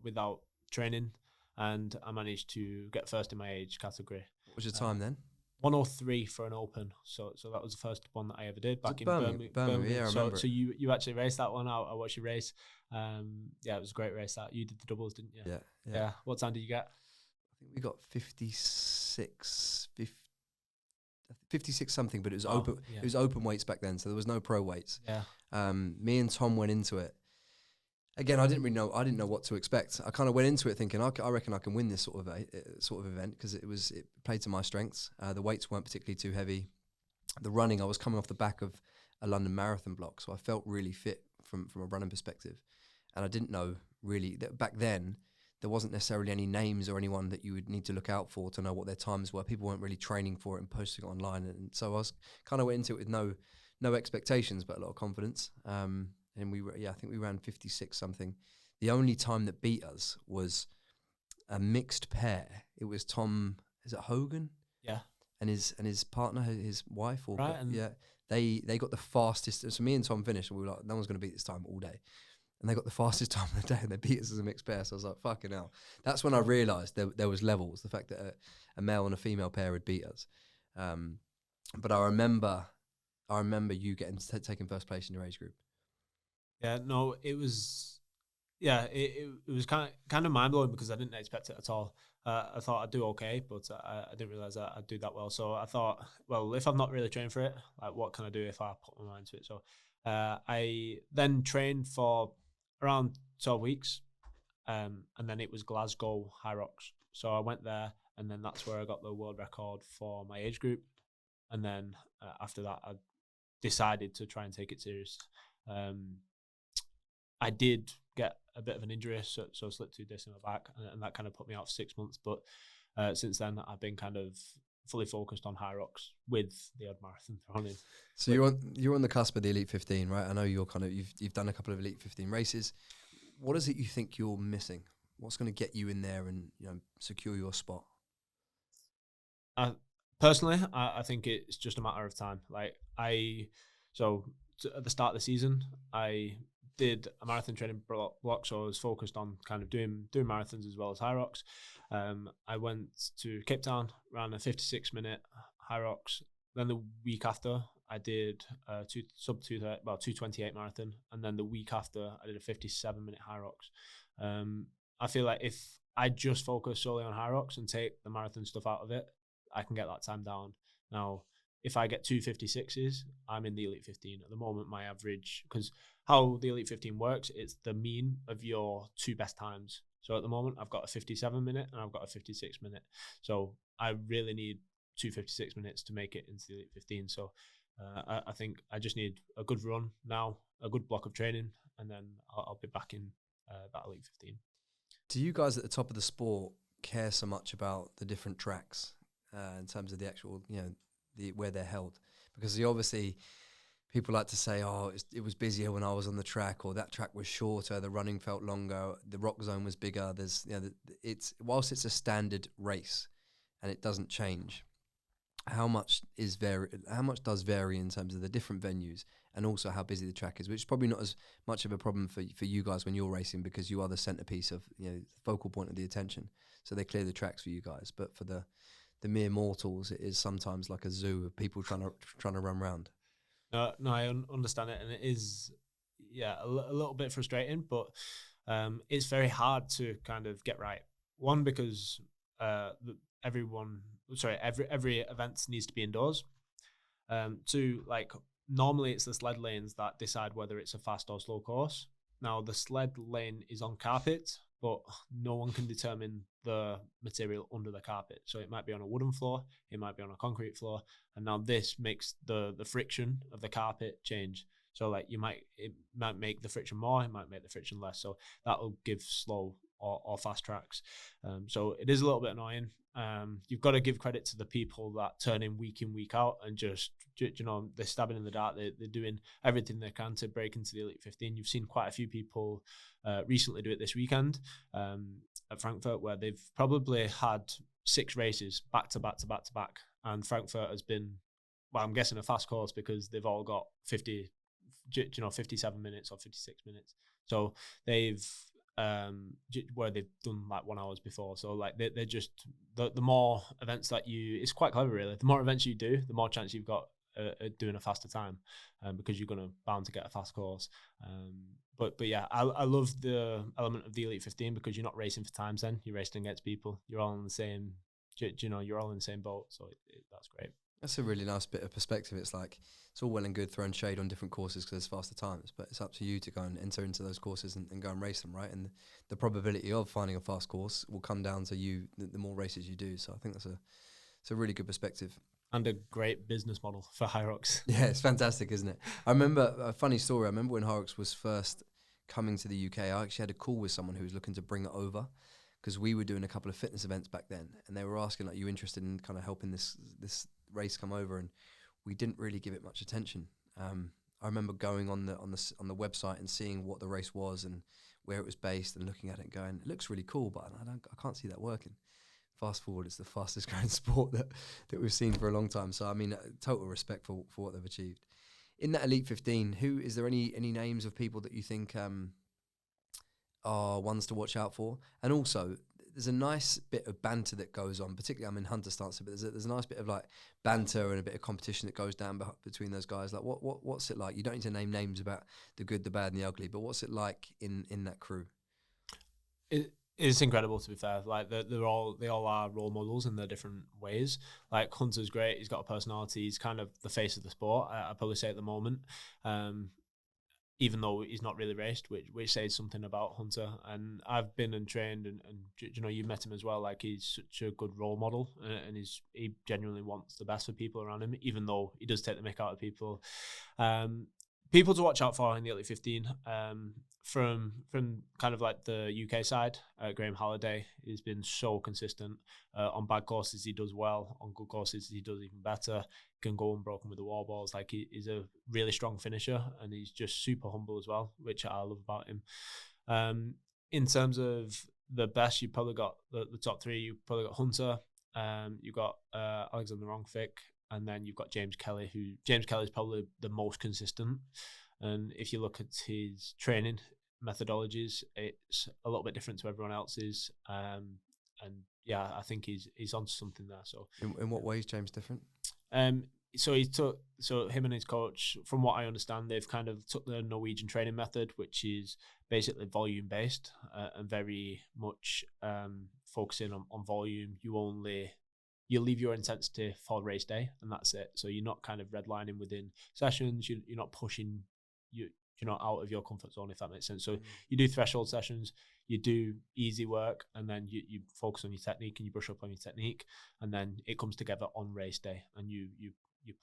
without training, and I managed to get first in my age category. What was your time then? 1:03 for an open. So that was the first one that I ever did back in Birmingham. Yeah, I remember. So you actually raced that one out. I watched you race. Yeah, it was a great race. That you did the doubles, didn't you? Yeah. What time did you get? I think we got 56 something, but it was open. Yeah. It was open weights back then, so there was no pro weights. Yeah. Me and Tom went into it. Again, I didn't know what to expect. I kind of went into it thinking, I reckon I can win this sort of event, because it played to my strengths. The weights weren't particularly too heavy. the running, I was coming off the back of a London Marathon block, so I felt really fit from a running perspective. And I didn't know really that back then there wasn't necessarily any names or anyone that you would need to look out for to know what their times were. People weren't really training for it and posting it online, and so I was kind of went into it with no expectations, but a lot of confidence. And we were, I think we ran 56 something. The only time that beat us was a mixed pair. It was Tom, is it Hogan? Yeah. And his partner, his wife, or Right, and yeah, they got the fastest. So me and Tom finished, and we were like, no one's going to beat this time all day. And they got the fastest time of the day, and they beat us as a mixed pair. So I was like, fucking hell. That's when I realised there was levels. The fact that a male and a female pair had beat us. But I remember you getting taking first place in your age group. Yeah, no, it was, yeah, it was kind of mind blowing because I didn't expect it at all. I thought I'd do okay, but I didn't realize that I'd do that well. So I thought, well, if I'm not really trained for it, like what can I do if I put my mind to it? So I then trained for around 12 weeks, and then it was Glasgow Hyrox. So I went there, and then that's where I got the world record for my age group. And then after that, I decided to try and take it serious. I did get a bit of an injury, so I slipped 2 discs in my back, and that kind of put me out for 6 months. But since then, I've been kind of fully focused on Hyrox with the odd marathon running. So you're on the cusp of the Elite 15, right? I know you've done a couple of Elite 15 races. What is it you think you're missing? What's going to get you in there and secure your spot? Personally, I think it's just a matter of time. Like at the start of the season, I did a marathon training block, so I was focused on kind of doing marathons as well as Hyrox. I went to Cape Town, ran a 56-minute Hyrox. Then the week after, I did a 2:28 marathon, and then the week after, I did a 57-minute Hyrox. I feel like if I just focus solely on Hyrox and take the marathon stuff out of it, I can get that time down. Now, if I get 2:56s, I'm in the Elite 15. At the moment, my average, because how the Elite 15 works, it's the mean of your 2 best times. So at the moment, I've got a 57-minute and I've got a 56-minute. So I really need 2:56 minutes to make it into the Elite 15. So I think I just need a good run now, a good block of training, and then I'll be back in that Elite 15. Do you guys at the top of the sport care so much about the different tracks in terms of the actual, where they're held? Because obviously people like to say, oh, it was busier when I was on the track, or that track was shorter, the running felt longer, the rock zone was bigger. There's, whilst it's a standard race and it doesn't change, how much does vary in terms of the different venues and also how busy the track is, which is probably not as much of a problem for you guys when you're racing, because you are the centerpiece of, the focal point of the attention. So they clear the tracks for you guys. But for the mere mortals, it is sometimes like a zoo of people trying to run around. No, I understand it, and it is, a little bit frustrating, but it's very hard to kind of get right. One, because every event needs to be indoors. Two, like normally it's the sled lanes that decide whether it's a fast or slow course. Now the sled lane is on carpet, but no one can determine the material under the carpet. So it might be on a wooden floor, it might be on a concrete floor, and now this makes the friction of the carpet change. So like it might make the friction more, it might make the friction less. So that will give slow or fast tracks. So it is a little bit annoying. You've got to give credit to the people that turn in, week out, and just, they're stabbing in the dark. They're doing everything they can to break into the Elite 15. You've seen quite a few people recently do it this weekend at Frankfurt, where they've probably had 6 races back to back. And Frankfurt has been, well, I'm guessing a fast course because they've all got 57 minutes or 56 minutes. So they've, where they've done like 1 hour before. So like they're just, the more events that it's quite clever really. The more events you do, the more chance you've got doing a faster time, because you're bound to get a fast course. But yeah, I love the element of the Elite 15 because you're not racing for times then, you're racing against people. You're all in the same, you're all in the same boat. So that's great. That's a really nice bit of perspective. It's like, it's all well and good throwing shade on different courses because there's faster times, but it's up to you to go and enter into those courses and go and race them, right? And the probability of finding a fast course will come down to you the more races you do. So I think it's a really good perspective. And a great business model for Hyrox. Yeah, it's fantastic, isn't it? I remember a funny story. I remember when Hyrox was first coming to the UK, I actually had a call with someone who was looking to bring it over because we were doing a couple of fitness events back then, and they were asking, like, you interested in kind of helping this race come over? And we didn't really give it much attention. I remember going on the website and seeing what the race was and where it was based, and looking at it and going, it looks really cool, but I can't see that working. Fast forward, it's the fastest growing sport that we've seen for a long time. So I mean, total respect for what they've achieved. In that Elite 15, is there any names of people that you think are ones to watch out for? And also, there's a nice bit of banter that goes on, particularly I'm in hunter stance, but there's a nice bit of like banter and a bit of competition that goes down between those guys. Like what's it like? You don't need to name names about the good, the bad, and the ugly, but what's it like in that crew? It's incredible, to be fair. Like they all are role models in their different ways. Like Hunter's great. He's got a personality. He's kind of the face of the sport, I'd probably say at the moment. Even though he's not really raced, which says something about Hunter. And I've been and trained, and you know, you met him as well. Like he's such a good role model, and he genuinely wants the best for people around him, even though he does take the mick out of people. People to watch out for in the Elite 15. From kind of like the UK side, Graham Halliday has been so consistent. On bad courses, he does well. On good courses, he does even better. Can go unbroken with the wall balls. Like he's a really strong finisher, and he's just super humble as well, which I love about him. In terms of the best, you've probably got the top three. You've probably got Hunter. You've got Alexander Rongfick, and then you've got James Kelly. James Kelly is probably the most consistent. And if you look at his training methodologies, it's a little bit different to everyone else's. And yeah, I think he's onto something there. So in what way is James different? So him and his coach, from what I understand, they've kind of took the Norwegian training method, which is basically volume based and very much focusing on volume. You leave your intensity for race day, and that's it. So you're not kind of redlining within sessions. You're not pushing you're not out of your comfort zone, if that makes sense. So you do threshold sessions, you do easy work, and then you focus on your technique and you brush up on your technique, and then it comes together on race day, and you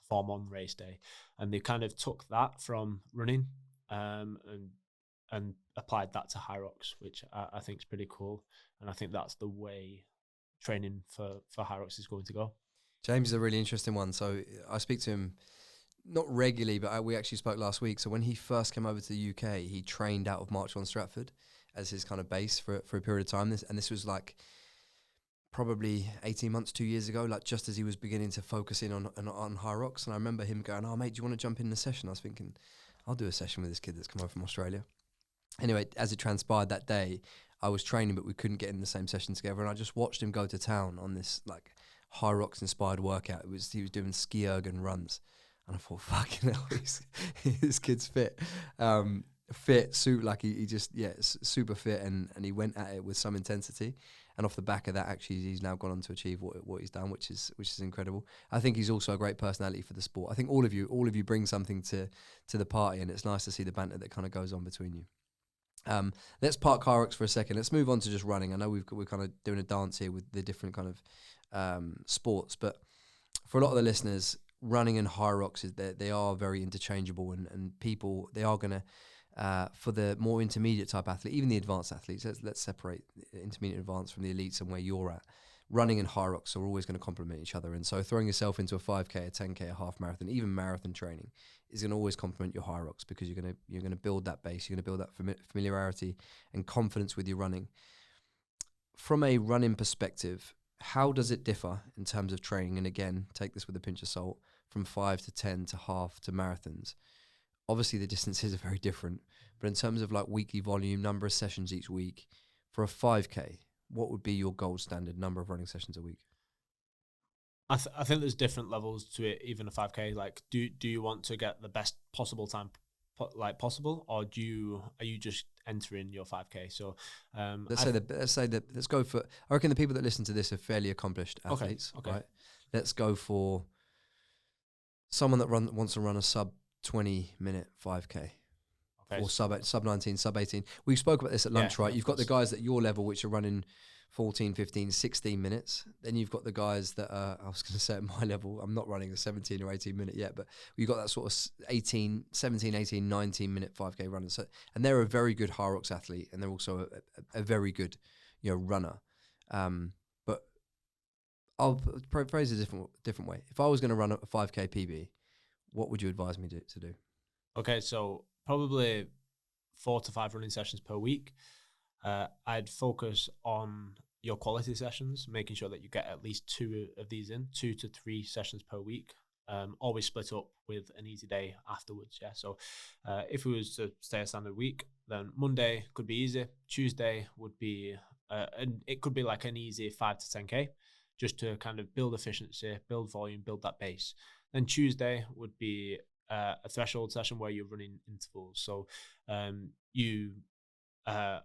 perform on race day. And they kind of took that from running and applied that to Hyrox, which I think is pretty cool. And I think that's the way training for Hyrox is going to go. James is a really interesting one. So I speak to him not regularly, but we actually spoke last week. So when he first came over to the UK, he trained out of Marchon Stratford as his kind of base for a period of time. This was like probably 18 months, 2 years ago, like just as he was beginning to focus in on Hyrox. And I remember him going, "Oh, mate, do you want to jump in the session?" I was thinking, I'll do a session with this kid that's come over from Australia. Anyway, as it transpired that day, I was training, but we couldn't get in the same session together. And I just watched him go to town on this like Hyrox inspired workout. He was doing ski erg runs. And I thought, fucking hell, this kid's fit. Super fit, and he went at it with some intensity. And off the back of that, actually, he's now gone on to achieve what he's done, which is incredible. I think he's also a great personality for the sport. I think all of you bring something to the party, and it's nice to see the banter that kind of goes on between you. Let's park Hyrox for a second. Let's move on to just running. I know we're kind of doing a dance here with the different kind of sports, but for a lot of the listeners, running and Hyrox they are very interchangeable, and people, they are going to for the more intermediate type athlete, even the advanced athletes, let's separate intermediate and advanced from the elites and where you're at. Running and Hyrox are always going to complement each other, and so throwing yourself into a 5k, a 10k, a half marathon, even marathon training is going to always complement your Hyrox, because you're going to build that base, you're going to build that familiarity and confidence with your running. From a running perspective, how does it differ in terms of training? And again, take this with a pinch of salt, from 5 to 10 to half to marathons. Obviously, the distances are very different, but in terms of like weekly volume, number of sessions each week, for a 5k, what would be your gold standard number of running sessions a week? I think there's different levels to it, even a 5k. Like, do you want to get the best possible time possible, or are you just entering your 5k? So let's go for, I reckon the people that listen to this are fairly accomplished athletes. Okay. Right? Let's go for someone that wants to run a sub 20 minute 5k. Okay. Or sub 19, sub 18. We spoke about this at lunch, right? You've got the guys at your level which are running 14, 15, 16 minutes. Then you've got the guys that are, I was going to say at my level, I'm not running a 17 or 18 minute yet, but you've got that sort of 17, 18, 19 minute 5K runners. So, and they're a very good Hyrox athlete, and they're also a very good, runner. But I'll phrase it a different way. If I was going to run a 5K PB, what would you advise me to do? Okay, so probably 4 to 5 running sessions per week. I'd focus on your quality sessions, making sure that you get at least 2 of these in, 2 to 3 sessions per week. Always split up with an easy day afterwards. Yeah. So if we was to stay a standard week, then Monday could be easy. Tuesday would be, and it could be like an easy 5 to 10K, just to kind of build efficiency, build volume, build that base. Then Tuesday would be a threshold session where you're running intervals. So you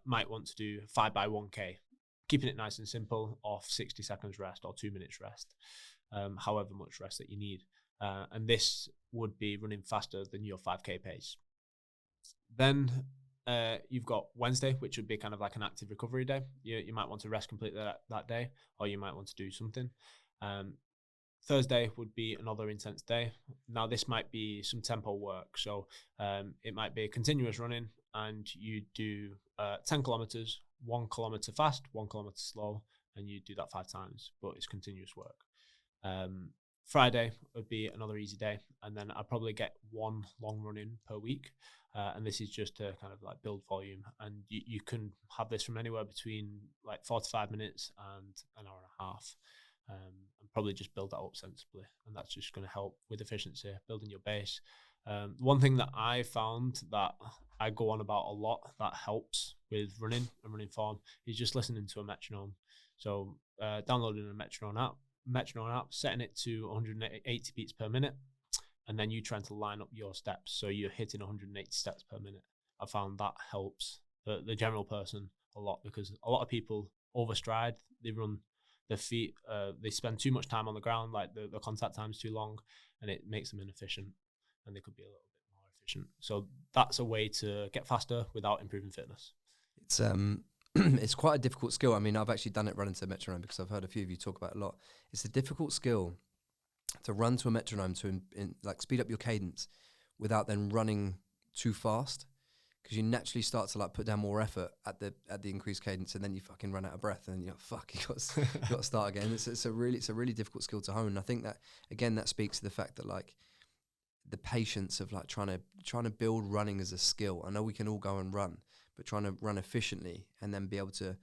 might want to do 5x1K, keeping it nice and simple, off 60 seconds rest or 2 minutes rest, however much rest that you need. And this would be running faster than your 5K pace. Then you've got Wednesday, which would be kind of like an active recovery day. You might want to rest completely that day, or you might want to do something. Thursday would be another intense day. Now, this might be some tempo work. So it might be continuous running, and you do 10 kilometers, 1 kilometer fast, 1 kilometer slow, and you do that 5 times, but it's continuous work. Friday would be another easy day, and then I'd probably get 1 long run in per week. And this is just to kind of like build volume, and you can have this from anywhere between like 45 minutes and an hour and a half. And probably just build that up sensibly, and that's just going to help with efficiency, building your base. One thing that I found that I go on about a lot that helps with running and running form is just listening to a metronome. So downloading a metronome app, setting it to 180 beats per minute, and then you trying to line up your steps so you're hitting 180 steps per minute. I found that helps the general person a lot, because a lot of people overstride, they run their feet, they spend too much time on the ground, like the contact time is too long, and it makes them inefficient, and they could be a little bit more efficient. So that's a way to get faster without improving fitness. It's it's quite a difficult skill. I mean, I've actually done it running to a metronome, because I've heard a few of you talk about it a lot. It's a difficult skill to run to a metronome to like speed up your cadence without then running too fast, because you naturally start to like put down more effort at the increased cadence, and then you fucking run out of breath, and then you're like, fuck, you got to start again. It's a really difficult skill to hone. And I think that again that speaks to the fact that like the patience of like trying to build running as a skill. I know we can all go and run, but trying to run efficiently and then be able to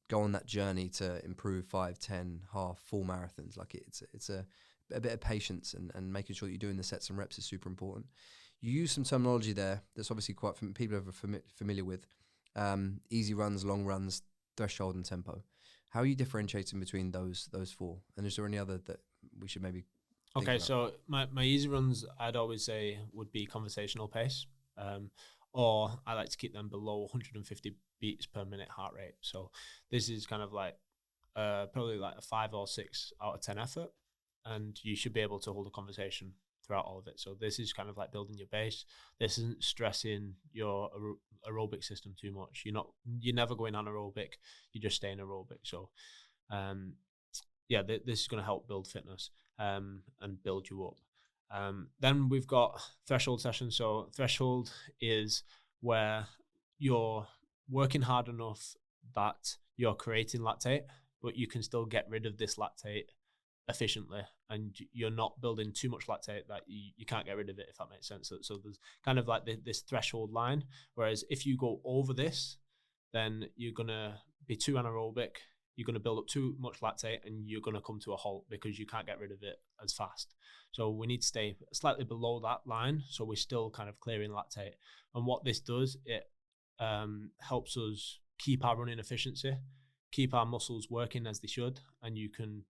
go on that journey to improve 5, 10, half, full marathons. Like it's a bit of patience, and making sure that you're doing the sets and reps is super important. You use some terminology there that's obviously quite people are familiar with. Easy runs, long runs, threshold, and tempo. How are you differentiating between those 4? And is there any other that we should maybe think Okay, about? so my easy runs, I'd always say would be conversational pace, or I like to keep them below 150 beats per minute heart rate. So this is kind of like probably like a 5 or 6 out of 10 effort, and you should be able to hold a conversation throughout all of it. So this is kind of like building your base. This isn't stressing your aerobic system too much. You're never going anaerobic. You just stay in aerobic. So this is going to help build fitness and build you up. Then we've got threshold sessions. So threshold is where you're working hard enough that you're creating lactate, but you can still get rid of this lactate efficiently, and you're not building too much lactate that you can't get rid of it, if that makes sense. So there's kind of like this threshold line, whereas if you go over this, then you're going to be too anaerobic, you're going to build up too much lactate, and you're going to come to a halt because you can't get rid of it as fast. So we need to stay slightly below that line, so we're still kind of clearing lactate. And what this does, it helps us keep our running efficiency, keep our muscles working as they should, and you can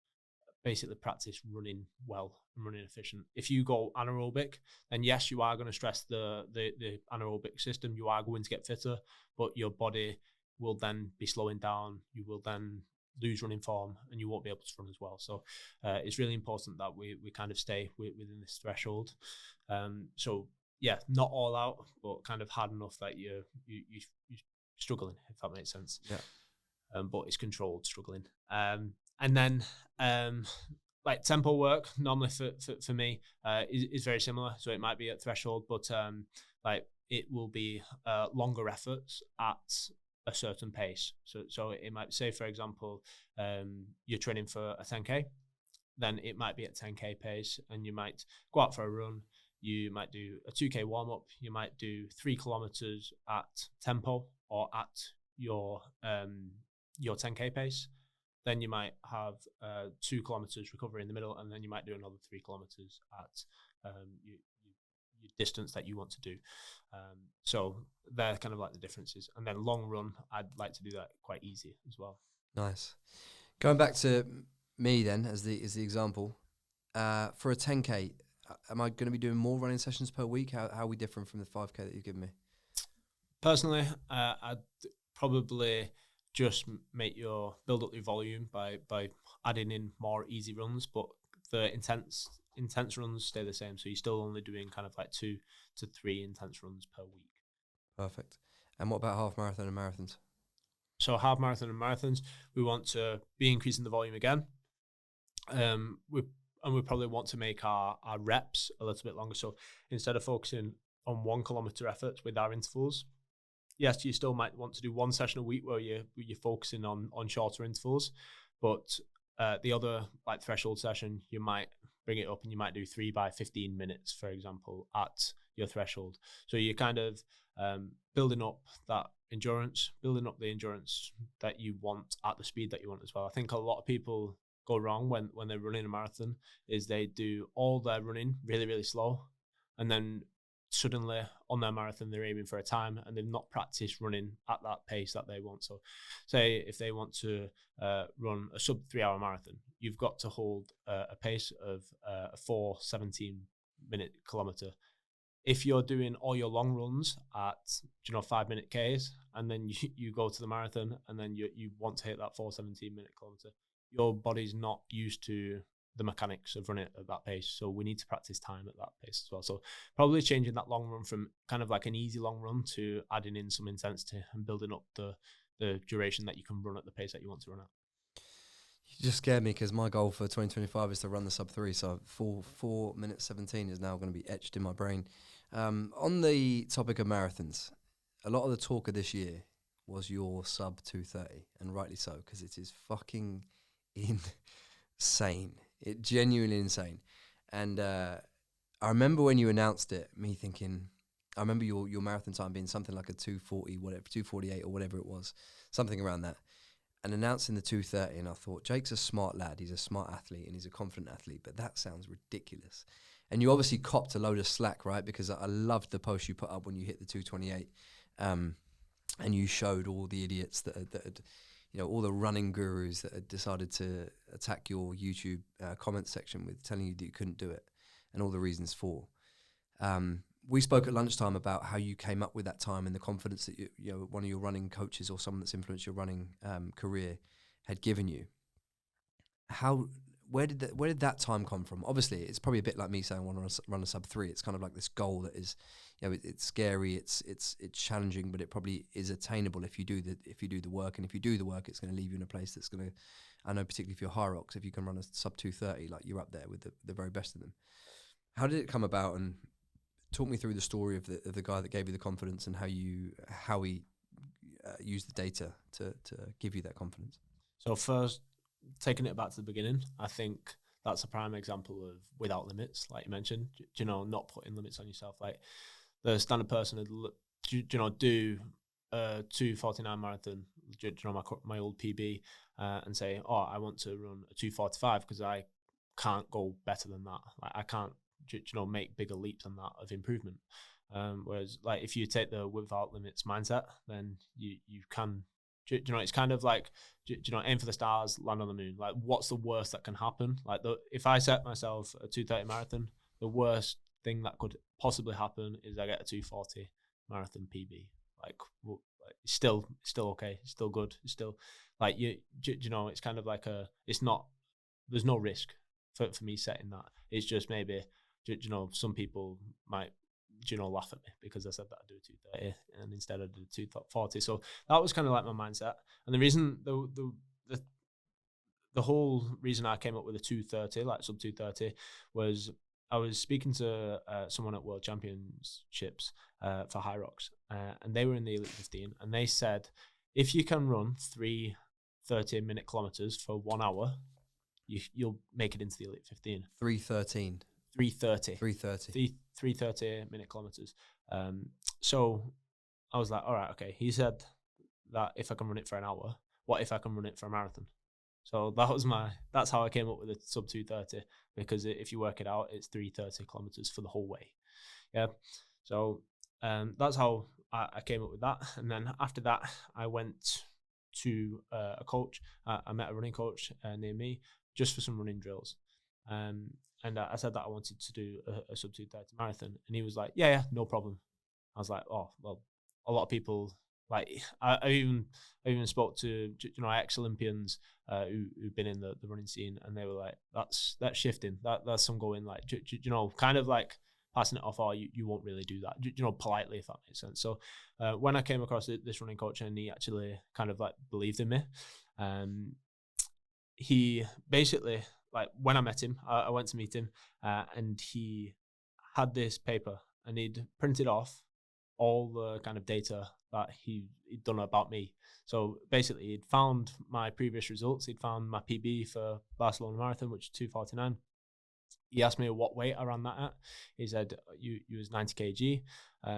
basically practice running well and running efficient. If you go anaerobic, then yes, you are going to stress the anaerobic system. You are going to get fitter, but your body will then be slowing down. You will then lose running form, and you won't be able to run as well. So it's really important that we kind of stay within this threshold. So yeah, not all out, but kind of hard enough that you're struggling, if that makes sense. Yeah. but it's controlled struggling. And then like tempo work normally for me is very similar. So it might be at threshold, but like it will be longer efforts at a certain pace. So it might say, for example, you're training for a 10K, then it might be at 10K pace, and you might go out for a run. You might do a 2K warm up. You might do 3 kilometers at tempo or at your 10K pace. Then you might have 2 kilometers recovery in the middle, and then you might do another 3 kilometers at your distance that you want to do. So they're kind of like the differences. And then long run, I'd like to do that quite easy as well. Nice. Going back to me then as the example, for a 10K, am I going to be doing more running sessions per week? How are we different from the 5K that you've given me? Personally, I'd probably just build up your volume by adding in more easy runs, but the intense runs stay the same. So you're still only doing kind of like 2 to 3 intense runs per week. Probably. And what about half marathon and marathons? So half marathon and marathons, we want to be increasing the volume again. We probably want to make our reps a little bit longer. So instead of focusing on 1 kilometer efforts with our intervals, yes, you still might want to do 1 session a week where you're focusing on shorter intervals, but the other like threshold session, you might bring it up and you might do 3 by 15 minutes, for example, at your threshold. So you're kind of building up that endurance, building up the endurance that you want at the speed that you want as well. I think a lot of people go wrong when they're running a marathon is they do all their running really, really slow, and then suddenly on their marathon they're aiming for a time and they've not practiced running at that pace that they want. So say if they want to run a sub 3 hour marathon, you've got to hold a pace of a 4:17 minute kilometer. If you're doing all your long runs at 5 minute Ks and then you go to the marathon and then you want to hit that 4:17 minute kilometer, your body's not used to the mechanics of running at that pace. So we need to practice time at that pace as well. So probably changing that long run from kind of like an easy long run to adding in some intensity and building up the duration that you can run at the pace that you want to run at. You just scared me because my goal for 2025 is to run the sub 3. So 4 minutes 17 is now going to be etched in my brain. On the topic of marathons, a lot of the talk of this year was your sub 2:30, and rightly so, because it is fucking insane. It genuinely insane. And I remember when you announced it, me thinking, I remember your marathon time being something like a 2:40, whatever, 2:48 or whatever it was, something around that. And announcing the 2:30, and I thought, Jake's a smart lad, he's a smart athlete, and he's a confident athlete, but that sounds ridiculous. And you obviously copped a load of slack, right? Because I loved the post you put up when you hit the 2:28, and you showed all the idiots that had, all the running gurus that had decided to attack your YouTube comment section with telling you that you couldn't do it, and all the reasons for. We spoke at lunchtime about how you came up with that time and the confidence that one of your running coaches or someone that's influenced your running career had given you. Where did that time come from? Obviously, it's probably a bit like me saying I want to run a sub 3. It's kind of like this goal that is, it's scary, it's challenging, but it probably is attainable if you do the work. And if you do the work, it's going to leave you in a place that's going to, I know particularly if you're Hyrox, if you can run a sub 2:30, like you're up there with the very best of them. How did it come about? And talk me through the story of the guy that gave you the confidence and how he used the data to give you that confidence. So first, taking it back to the beginning, I think that's a prime example of without limits, like you mentioned, not putting limits on yourself. Like the standard person would, do a 2:49 marathon, my old PB, and say, oh, I want to run a 2:45 because I can't go better than that. Like I can't, make bigger leaps than that of improvement. Whereas like if you take the without limits mindset, then you can, it's kind of like, aim for the stars, land on the moon. Like what's the worst that can happen? Like if I set myself a 2:30 marathon, the worst thing that could possibly happen is I get a 2:40 marathon PB. Like it's still okay. It's still good. It's still like, it's kind of like there's no risk for me setting that. It's just maybe, some people might laugh at me because I said that I'd do a 2:30 and instead I did a 2:40. So that was kind of like my mindset. And the reason, the whole reason I came up with a 2:30, like sub 2:30, was I was speaking to someone at World Championships for Hyrox, and they were in the Elite 15, and they said, if you can run 3 30-minute kilometers for 1 hour, you'll make it into the Elite 15. 3:13. 3:30. 3:30. 3 30-minute kilometers. So I was like, all right, okay. He said that if I can run it for an hour, what if I can run it for a marathon? So that's how I came up with a sub 2:30, because if you work it out, it's 3:30 kilometers for the whole way. Yeah. So that's how I came up with that. And then after that, I went to a coach. I met a running coach near me just for some running drills. And I said that I wanted to do a sub 2:30 marathon. And he was like, yeah, no problem. I was like, oh, well, a lot of people, like, I even spoke to, ex-Olympians who've been in the running scene, and they were like, that's shifting. That's some going, like, kind of like passing it off, or you won't really do that, politely, if that makes sense. So when I came across this running coach, and he actually kind of like believed in me, he basically, like, when I met him, I went to meet him, and he had this paper, and he'd printed off all the kind of data that he'd done about me. So basically, he'd found my previous results. He'd found my PB for Barcelona Marathon, which is 2:49. He asked me what weight I ran that at. He said, you was 90 kg.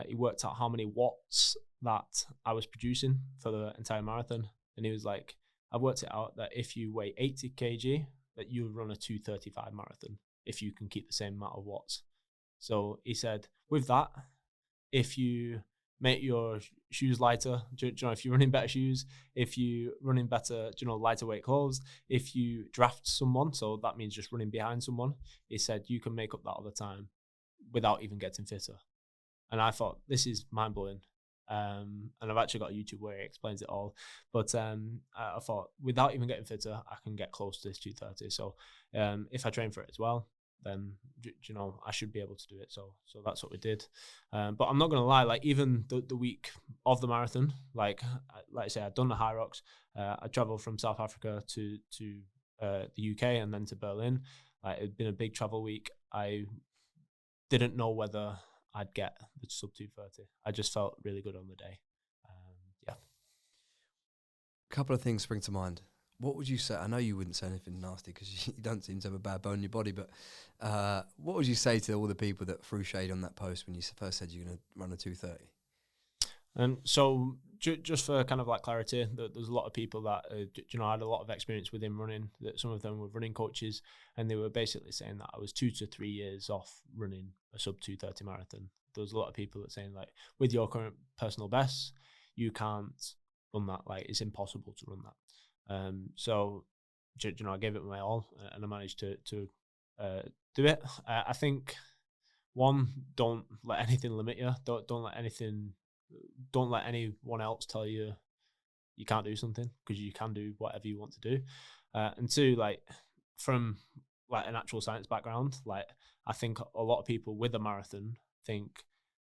He worked out how many watts that I was producing for the entire marathon. And he was like, I've worked it out that if you weigh 80 kg, that you'll run a 2:35 marathon if you can keep the same amount of watts. So he said, with that, if you make your shoes lighter, if you're running better shoes, if you're running better, lighter weight clothes, if you draft someone, so that means just running behind someone, he said you can make up that other time without even getting fitter. And I thought, this is mind-blowing. And I've actually got a YouTube where he explains it all. But I thought, without even getting fitter, I can get close to this 2:30. So if I train for it as well, then I should be able to do it. So that's what we did. But I'm not gonna lie, like, even the week of the marathon, like I say, I'd done the Hyrox. I traveled from South Africa to the UK and then to Berlin. Like, it'd been a big travel week. I didn't know whether I'd get the sub 2:30. I just felt really good on the day. Yeah. A couple of things spring to mind. What would you say? I know you wouldn't say anything nasty because you don't seem to have a bad bone in your body, but what would you say to all the people that threw shade on that post when you first said you're going to run a 2:30? So just for kind of like clarity, there's a lot of people that had a lot of experience within running. That some of them were running coaches, and they were basically saying that I was 2 to 3 years off running a sub 2:30 marathon. There's a lot of people that saying, like, with your current personal best, you can't run that. Like, it's impossible to run that. So I gave it my all, and I managed to do it. I think, one, don't let anything limit you. Don't let anyone else tell you you can't do something, because you can do whatever you want to do. And two, like, from like an actual science background, like, I think a lot of people with a marathon think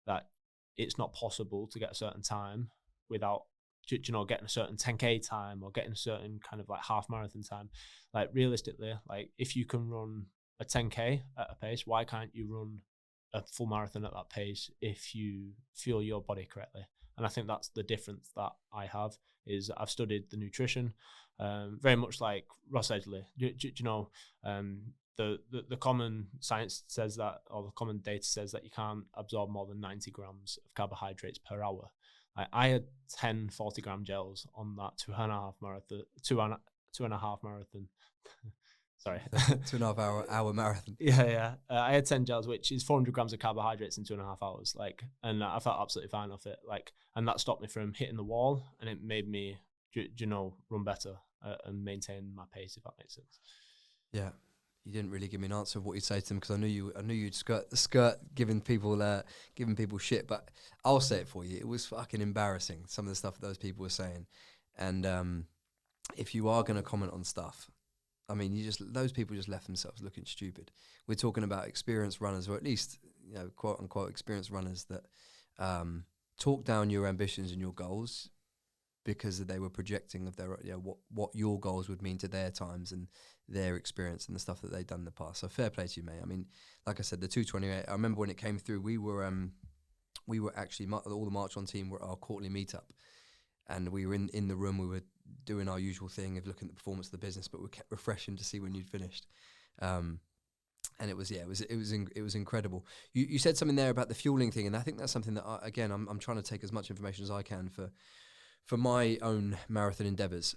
that it's not possible to get a certain time without getting a certain 10K time or getting a certain kind of like half marathon time. Like, realistically, like, if you can run a 10K at a pace, why can't you run a full marathon at that pace if you fuel your body correctly? And I think that's the difference that I have, is I've studied the nutrition, very much like Ross Edgley. The common science says that, or the common data says that you can't absorb more than 90 grams of carbohydrates per hour. I had 10 40-gram gels on that 2.5 marathon. Sorry. 2.5 hour marathon. Yeah. I had 10 gels, which is 400 grams of carbohydrates in 2.5 hours. Like, and I felt absolutely fine off it. Like, and that stopped me from hitting the wall, and it made me, run better and maintain my pace, if that makes sense. Yeah. You didn't really give me an answer of what you'd say to them, because I knew you'd skirt giving people shit, but I'll say it for you. It was fucking embarrassing, some of the stuff that those people were saying. And if you are going to comment on stuff, I mean, those people just left themselves looking stupid. We're talking about experienced runners, or at least quote unquote experienced runners that talk down your ambitions and your goals because they were projecting of their what your goals would mean to their times and their experience and the stuff that they've done in the past. So fair play to you, mate. I mean, like I said, the 2:28. I remember when it came through, we were actually all the Marchon team were at our quarterly meetup, and we were in the room. We were doing our usual thing of looking at the performance of the business, but we kept refreshing to see when you'd finished. And it was incredible. You said something there about the fueling thing, and I think that's something that I'm trying to take as much information as I can for my own marathon endeavours.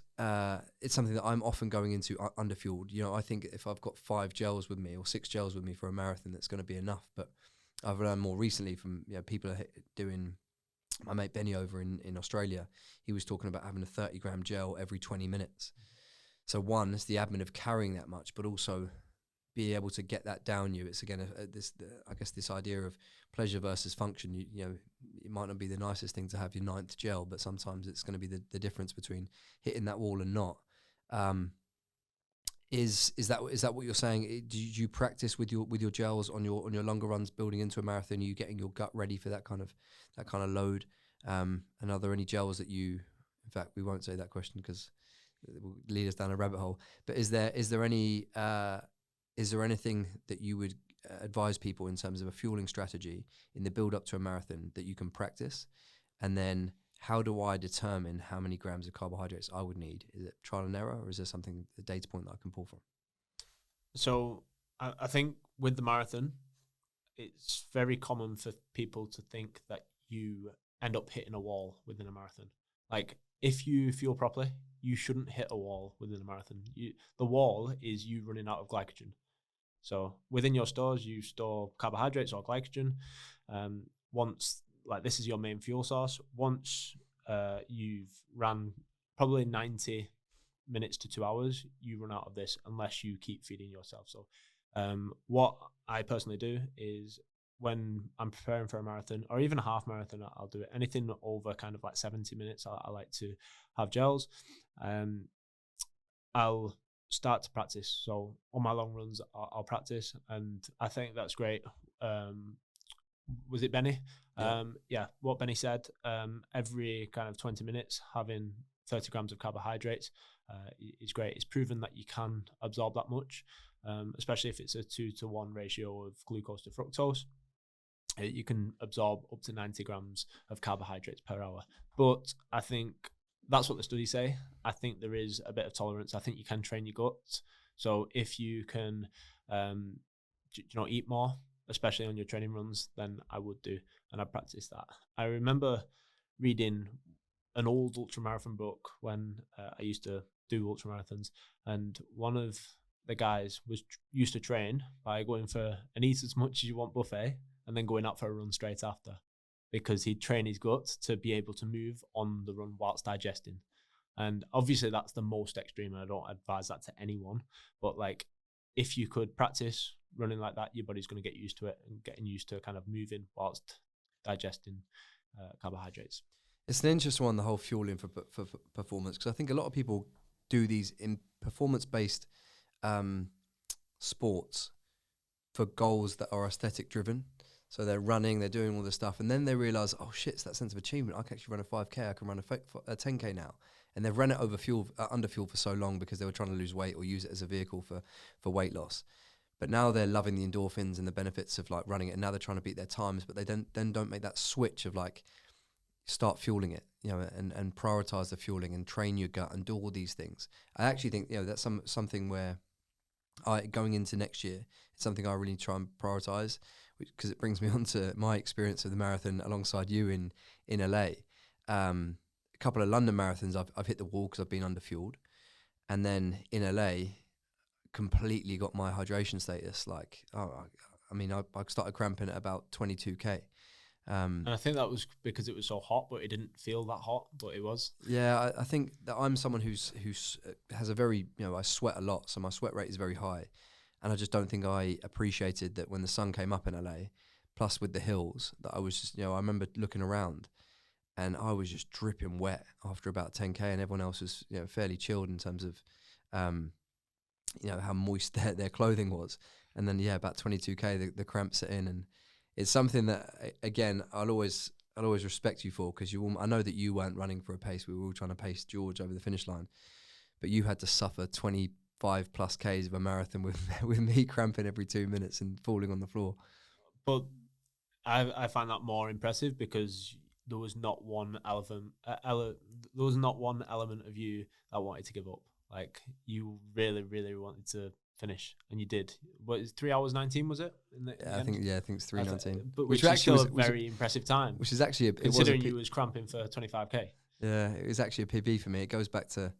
It's something that I'm often going into underfueled. I think if I've got 5 gels with me or 6 gels with me for a marathon, that's going to be enough. But I've learned more recently from people doing. My mate Benny over in Australia, he was talking about having a 30-gram gel every 20 minutes. So one, it's the admin of carrying that much, but also be able to get that down you. It's again this idea of pleasure versus function. It might not be the nicest thing to have your 9th gel, but sometimes it's going to be the difference between hitting that wall and not. Is that what you're saying? Do you practice with your gels on your longer runs building into a marathon? Are you getting your gut ready for that kind of load? And are there any gels that you? In fact, we won't say that question because it will lead us down a rabbit hole. But is there any? Is there anything that you would advise people in terms of a fueling strategy in the build up to a marathon that you can practice? And then how do I determine how many grams of carbohydrates I would need? Is it trial and error, or is there a data point that I can pull from? So I think with the marathon, it's very common for people to think that you end up hitting a wall within a marathon. Like, if you fuel properly, you shouldn't hit a wall within a marathon. The wall is you running out of glycogen. So within your stores, you store carbohydrates or glycogen. Once, like, this is your main fuel source. Once you've ran probably 90 minutes to 2 hours, you run out of this unless you keep feeding yourself. So what I personally do is when I'm preparing for a marathon or even a half marathon, I'll do it. Anything over kind of like 70 minutes, I like to have gels. I'll start to practice. So on my long runs, I'll practice, and I think that's great. Was it Benny? Yeah. What Benny said, every kind of 20 minutes, having 30 grams of carbohydrates is great. It's proven that you can absorb that much, especially if it's a 2-to-1 ratio of glucose to fructose. You can absorb up to 90 grams of carbohydrates per hour. But I think that's what the studies say. I think there is a bit of tolerance. I think you can train your guts. So if you can, eat more, especially on your training runs, then I would do, and I practice that. I remember reading an old ultramarathon book when I used to do ultramarathons, and one of the guys used to train by going for an eat as much as you want buffet and then going out for a run straight after, because he'd train his gut to be able to move on the run whilst digesting. And obviously that's the most extreme, and I don't advise that to anyone, but like, if you could practice running like that, your body's going to get used to it and getting used to kind of moving whilst digesting carbohydrates. It's an interesting one, the whole fueling for performance, because I think a lot of people do these in performance-based sports for goals that are aesthetic driven. So they're running, they're doing all this stuff, and then they realise, oh shit, it's that sense of achievement. I can actually run a 5K, I can run a 10K now. And they've run it under fuel for so long because they were trying to lose weight or use it as a vehicle for weight loss. But now they're loving the endorphins and the benefits of like running it, and now they're trying to beat their times, but they don't make that switch of like, start fueling it, and prioritize the fueling and train your gut and do all these things. I actually think, that's something where going into next year, it's something I really try and prioritize, because it brings me on to my experience of the marathon alongside you in LA. A couple of London marathons, I've hit the wall because I've been underfueled, and then in LA, completely got my hydration status. Like, I started cramping at about 22K. And I think that was because it was so hot, but it didn't feel that hot, but it was. Yeah, I think that I'm someone who has a very, I sweat a lot, so my sweat rate is very high. And I just don't think I appreciated that when the sun came up in LA, plus with the hills, that I was just, I remember looking around and I was just dripping wet after about 10K, and everyone else was, fairly chilled in terms of, how moist their clothing was. And then, about 22K, the cramps set in, and it's something that again I'll always respect you for, because I know that you weren't running for a pace. We were all trying to pace George over the finish line, but you had to suffer 25 plus Ks of a marathon with with me cramping every 2 minutes and falling on the floor. But I find that more impressive because there was not one there was not one element of you that wanted to give up. Like, you really, really wanted to finish, and you did. What is 3 hours 19? Was it? I think it's 3:19, but which is still a very impressive time. Which is actually considering you was cramping for 25k. Yeah, it was actually a PB for me. It goes back to,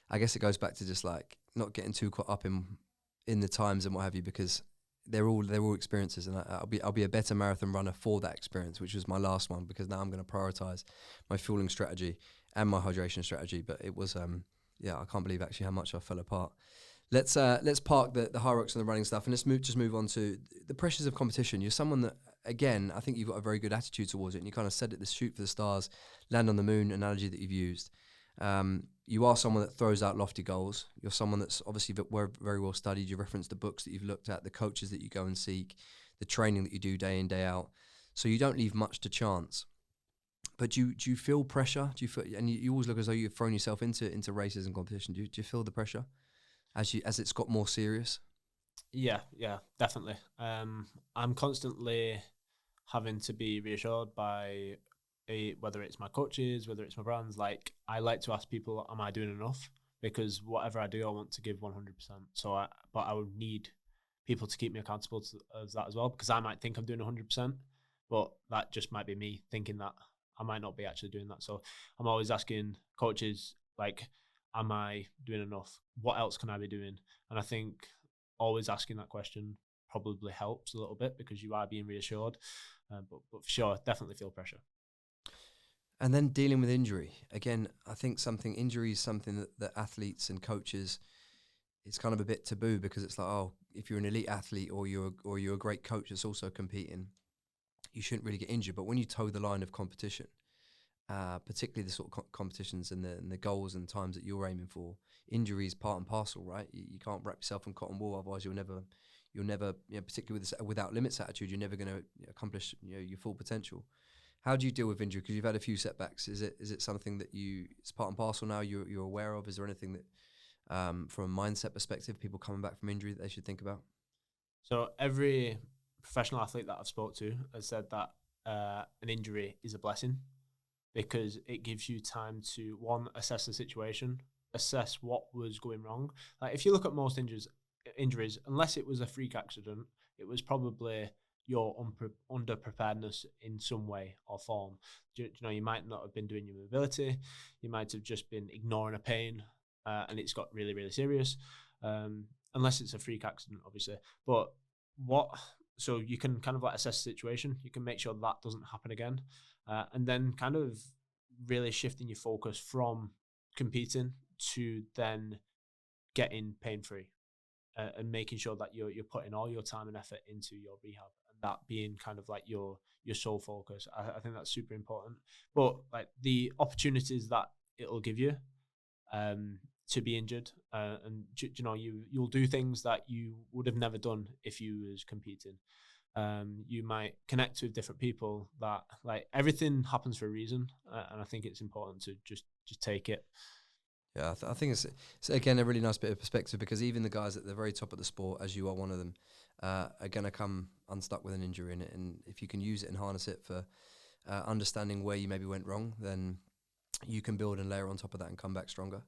I guess it goes back to just like not getting too caught up in the times and what have you, because they're all experiences, and I'll be a better marathon runner for that experience, which was my last one, because now I'm going to prioritize my fueling strategy and my hydration strategy. But it was I can't believe actually how much I fell apart. Let's park the Hyrox and the running stuff, and let's move on to the pressures of competition. You're someone that, again, I think you've got a very good attitude towards it, and you kind of said it, the shoot for the stars, land on the moon analogy that you've used. You are someone that throws out lofty goals. You're someone that's obviously very well studied. You reference the books that you've looked at, the coaches that you go and seek, the training that you do day in, day out. So you don't leave much to chance. But do you feel pressure? Do you feel, and you always look as though you've thrown yourself into races and competition. Do you feel the pressure as it's got more serious? Yeah, definitely. I'm constantly having to be reassured by whether it's my coaches, whether it's my brands. Like, I like to ask people, am I doing enough? Because whatever I do, I want to give 100%. But I would need people to keep me accountable to that as well, because I might think I'm doing 100%, but that just might be me thinking that I might not be actually doing that. So I'm always asking coaches, like, am I doing enough? What else can I be doing? And I think always asking that question probably helps a little bit, because you are being reassured. But for sure, definitely feel pressure. And then dealing with injury. Again, I think injury is something that athletes and coaches, it's kind of a bit taboo, because it's like, oh, if you're an elite athlete or you're a great coach that's also competing, you shouldn't really get injured. But when you toe the line of competition, particularly the sort of competitions and the goals and times that you're aiming for, injury is part and parcel, right? You can't wrap yourself in cotton wool, otherwise you'll never, particularly with this without limits attitude, you're never going to accomplish your full potential. How do you deal with injury? Because you've had a few setbacks. Is it something that it's part and parcel now you're aware of? Is there anything that, from a mindset perspective, people coming back from injury that they should think about? So every professional athlete that I've spoke to has said that an injury is a blessing, because it gives you time to, one, assess the situation, assess what was going wrong. Like, if you look at most injuries, unless it was a freak accident, it was probably your underpreparedness in some way or form. You might not have been doing your mobility, you might have just been ignoring a pain, and it's got really, really serious, unless it's a freak accident, obviously. But so you can kind of like assess the situation, you can make sure that doesn't happen again, and then kind of really shifting your focus from competing to then getting pain-free, and making sure that you're putting all your time and effort into your rehab, and that being kind of like your sole focus. I think that's super important. But like, the opportunities that it'll give you to be injured, and you'll do things that you would have never done if you was competing. You might connect with different people. That, like, everything happens for a reason, and I think it's important to just take it. Yeah, I think it's again a really nice bit of perspective, because even the guys at the very top of the sport, as you are one of them, are going to come unstuck with an injury in it. And if you can use it and harness it for understanding where you maybe went wrong, then you can build and layer on top of that and come back stronger.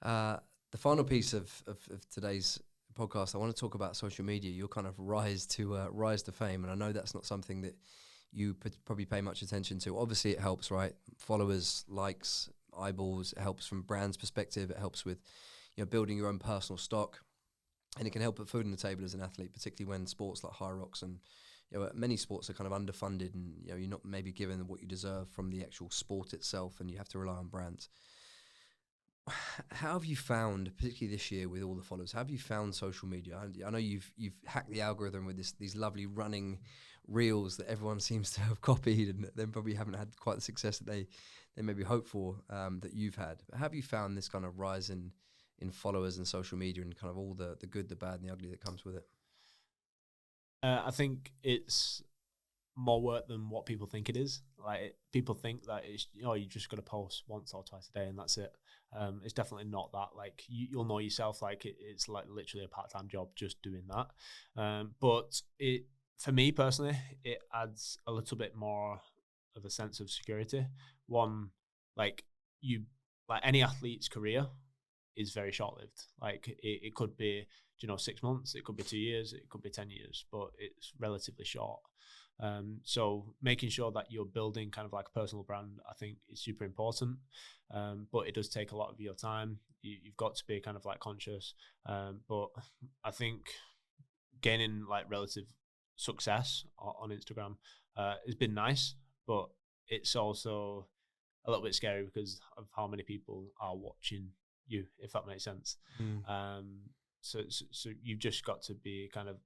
The final piece of today's podcast, I want to talk about social media. Your kind of rise to fame, and I know that's not something that you probably pay much attention to. Obviously, it helps, right? Followers, likes, eyeballs. It helps from brand's perspective. It helps with building your own personal stock, and it can help put food on the table as an athlete, particularly when sports like Hyrox and many sports are kind of underfunded, and you're not maybe given what you deserve from the actual sport itself, and you have to rely on brands. How have you found, particularly this year with all the followers, how have you found social media? I know you've hacked the algorithm with these lovely running reels that everyone seems to have copied, and then probably haven't had quite the success that they maybe hope for, that you've had. But have you found this kind of rise in followers and social media, and kind of all the good, the bad, and the ugly that comes with it? I think it's more work than what people think it is. Like people think that it's, you just got to post once or twice a day and that's it. It's definitely not that. Like you'll know yourself. Like it's like literally a part-time job just doing that. But for me personally, it adds a little bit more of a sense of security. One, like any athlete's career is very short-lived. Like it could be 6 months, it could be 2 years, it could be 10 years, but it's relatively short. So making sure that you're building kind of like a personal brand, I think is super important. But it does take a lot of your time. You've got to be kind of like conscious. But I think gaining like relative success on Instagram has been nice, but it's also a little bit scary because of how many people are watching you, if that makes sense. So you've just got to be kind of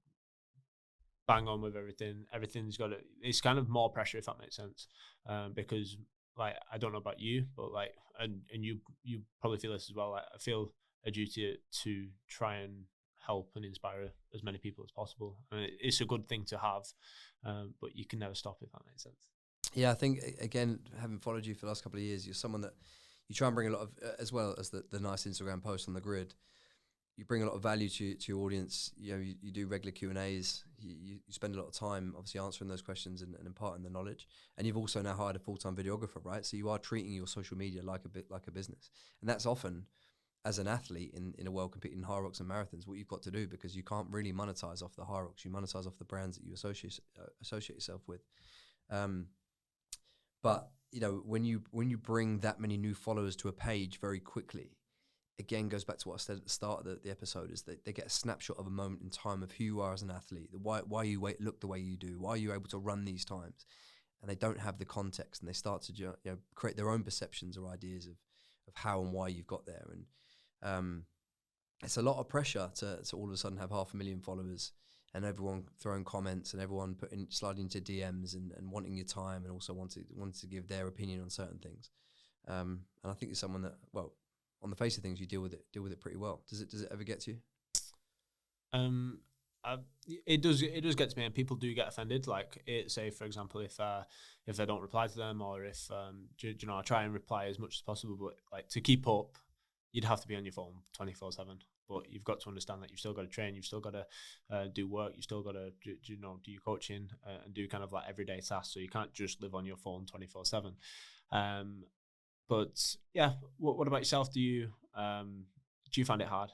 bang on with everything. Everything's got to, it's kind of more pressure, if that makes sense. Because like, I don't know about you, but like, and you probably feel this as well. Like, I feel a duty to try and help and inspire as many people as possible. And it's a good thing to have, but you can never stop, if that makes sense. Yeah, I think, again, having followed you for the last couple of years, you're someone that you try and bring a lot of, as well as the nice Instagram post on the grid, you bring a lot of value to your audience. You do regular Q&As. You spend a lot of time, obviously, answering those questions and imparting the knowledge. And you've also now hired a full-time videographer, right? So you are treating your social media like a business. And that's often, as an athlete in a world competing in Hyrox and marathons, what you've got to do, because you can't really monetize off the Hyrox. You monetize off the brands that you associate yourself with. But when you bring that many new followers to a page very quickly, again, goes back to what I said at the start of the episode, is that they get a snapshot of a moment in time of who you are as an athlete, why you look the way you do, why are you able to run these times, and they don't have the context, and they start to create their own perceptions or ideas of how and why you've got there. And it's a lot of pressure to all of a sudden have 500,000 followers, and everyone throwing comments, and everyone sliding into DMs and wanting your time, and also wanting to give their opinion on certain things. And I think it's someone that, well, on the face of things, you deal with it pretty well. Does it ever get to you? It does get to me, and people do get offended. Like, say for example, if I don't reply to them, or if I try and reply as much as possible, but like to keep up, you'd have to be on your phone 24/7. But you've got to understand that you've still got to train, you've still got to do work, you've still got to do your coaching and do kind of like everyday tasks. So you can't just live on your phone 24/7. But yeah, what about yourself? Do you find it hard?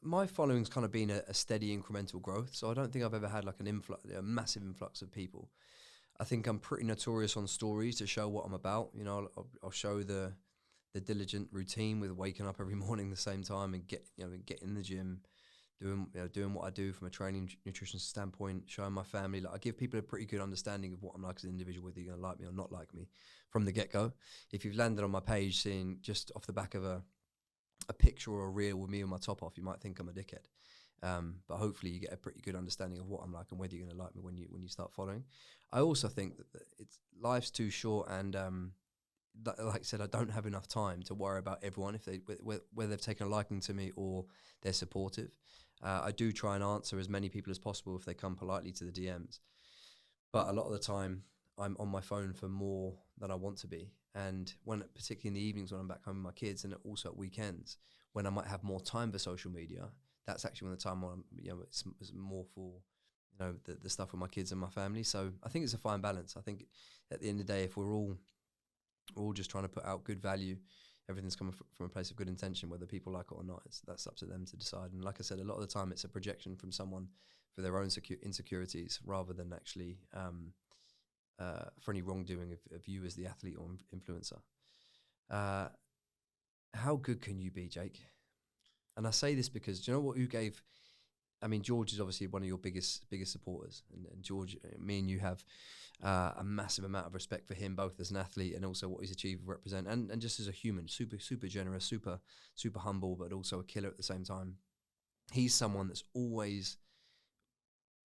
My following's kind of been a steady incremental growth, so I don't think I've ever had like a massive influx of people. I think I'm pretty notorious on stories to show what I'm about. I'll show the diligent routine with waking up every morning the same time and get in the gym, doing what I do from a training nutrition standpoint, showing my family. Like, I give people a pretty good understanding of what I'm like as an individual, whether you're gonna like me or not like me from the get-go. If you've landed on my page seeing just off the back of a picture or a reel with me and my top off, you might think I'm a dickhead. But hopefully you get a pretty good understanding of what I'm like and whether you're going to like me when you start following. I also think that life's too short, and like I said, I don't have enough time to worry about everyone whether they've taken a liking to me or they're supportive. I do try and answer as many people as possible if they come politely to the DMs, but a lot of the time I'm on my phone for more than I want to be. And particularly in the evenings when I'm back home with my kids, and also at weekends when I might have more time for social media, that's actually when the time when it's more for the stuff with my kids and my family. So I think it's a fine balance. I think at the end of the day, if we're all just trying to put out good value, everything's coming from a place of good intention, whether people like it or not. That's up to them to decide. And like I said, a lot of the time it's a projection from someone for their own insecurities, rather than actually for any wrongdoing of you as the athlete or influencer. How good can you be, Jake? And I say this because, do you know what? George is obviously one of your biggest supporters, and George, me and you have a massive amount of respect for him, both as an athlete and also what he's achieved and represent, and just as a human. Super generous, super humble, but also a killer at the same time. He's someone that's always,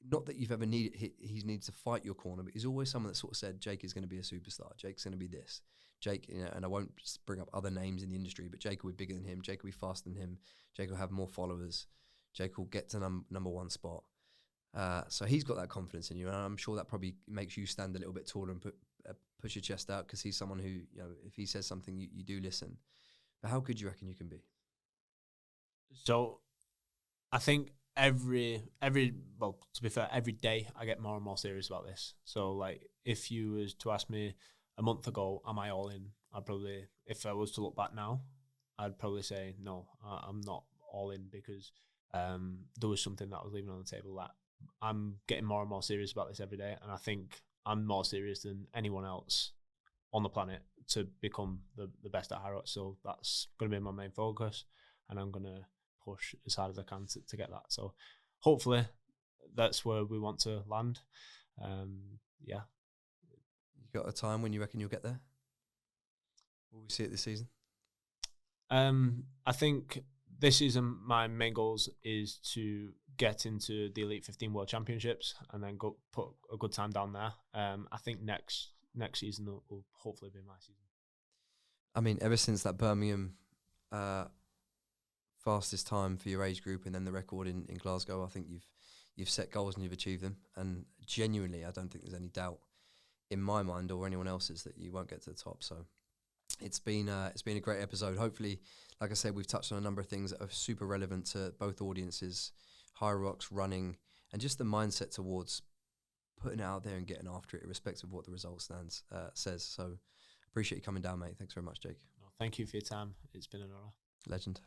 not that you've ever needed, he needs to fight your corner, but he's always someone that sort of said, Jake is going to be a superstar. Jake's going to be this. Jake, and I won't bring up other names in the industry, but Jake will be bigger than him. Jake will be faster than him. Jake will have more followers. Jake will get to number one spot. So he's got that confidence in you, and I'm sure that probably makes you stand a little bit taller and push your chest out, because he's someone who, if he says something, you do listen. But how good do you reckon you can be? So I think well, to be fair, every day I get more and more serious about this. So like, if you was to ask me a month ago, am I all in? I'd probably, if I was to look back now, I'd probably say no, I'm not all in, because there was something that I was leaving on the table. That I'm getting more and more serious about this every day, and I think I'm more serious than anyone else on the planet to become the best at Hyrox. So that's going to be my main focus, and I'm going to push as hard as I can to get that. So hopefully that's where we want to land. Yeah. You got a time when you reckon you'll get there? Will we see it this season? I think this season my main goals is to get into the Elite 15 World Championships and then go put a good time down there. I think next season will hopefully be my season. I mean, ever since that Birmingham fastest time for your age group and then the record in Glasgow, I think you've set goals and you've achieved them. And genuinely, I don't think there's any doubt in my mind or anyone else's that you won't get to the top. So it's been a great episode. Hopefully, like I said, we've touched on a number of things that are super relevant to both audiences, Hyrox, running, and just the mindset towards putting it out there and getting after it, irrespective of what the result says. So appreciate you coming down, mate. Thanks very much, Jake. No, thank you for your time. It's been an honour. Legend.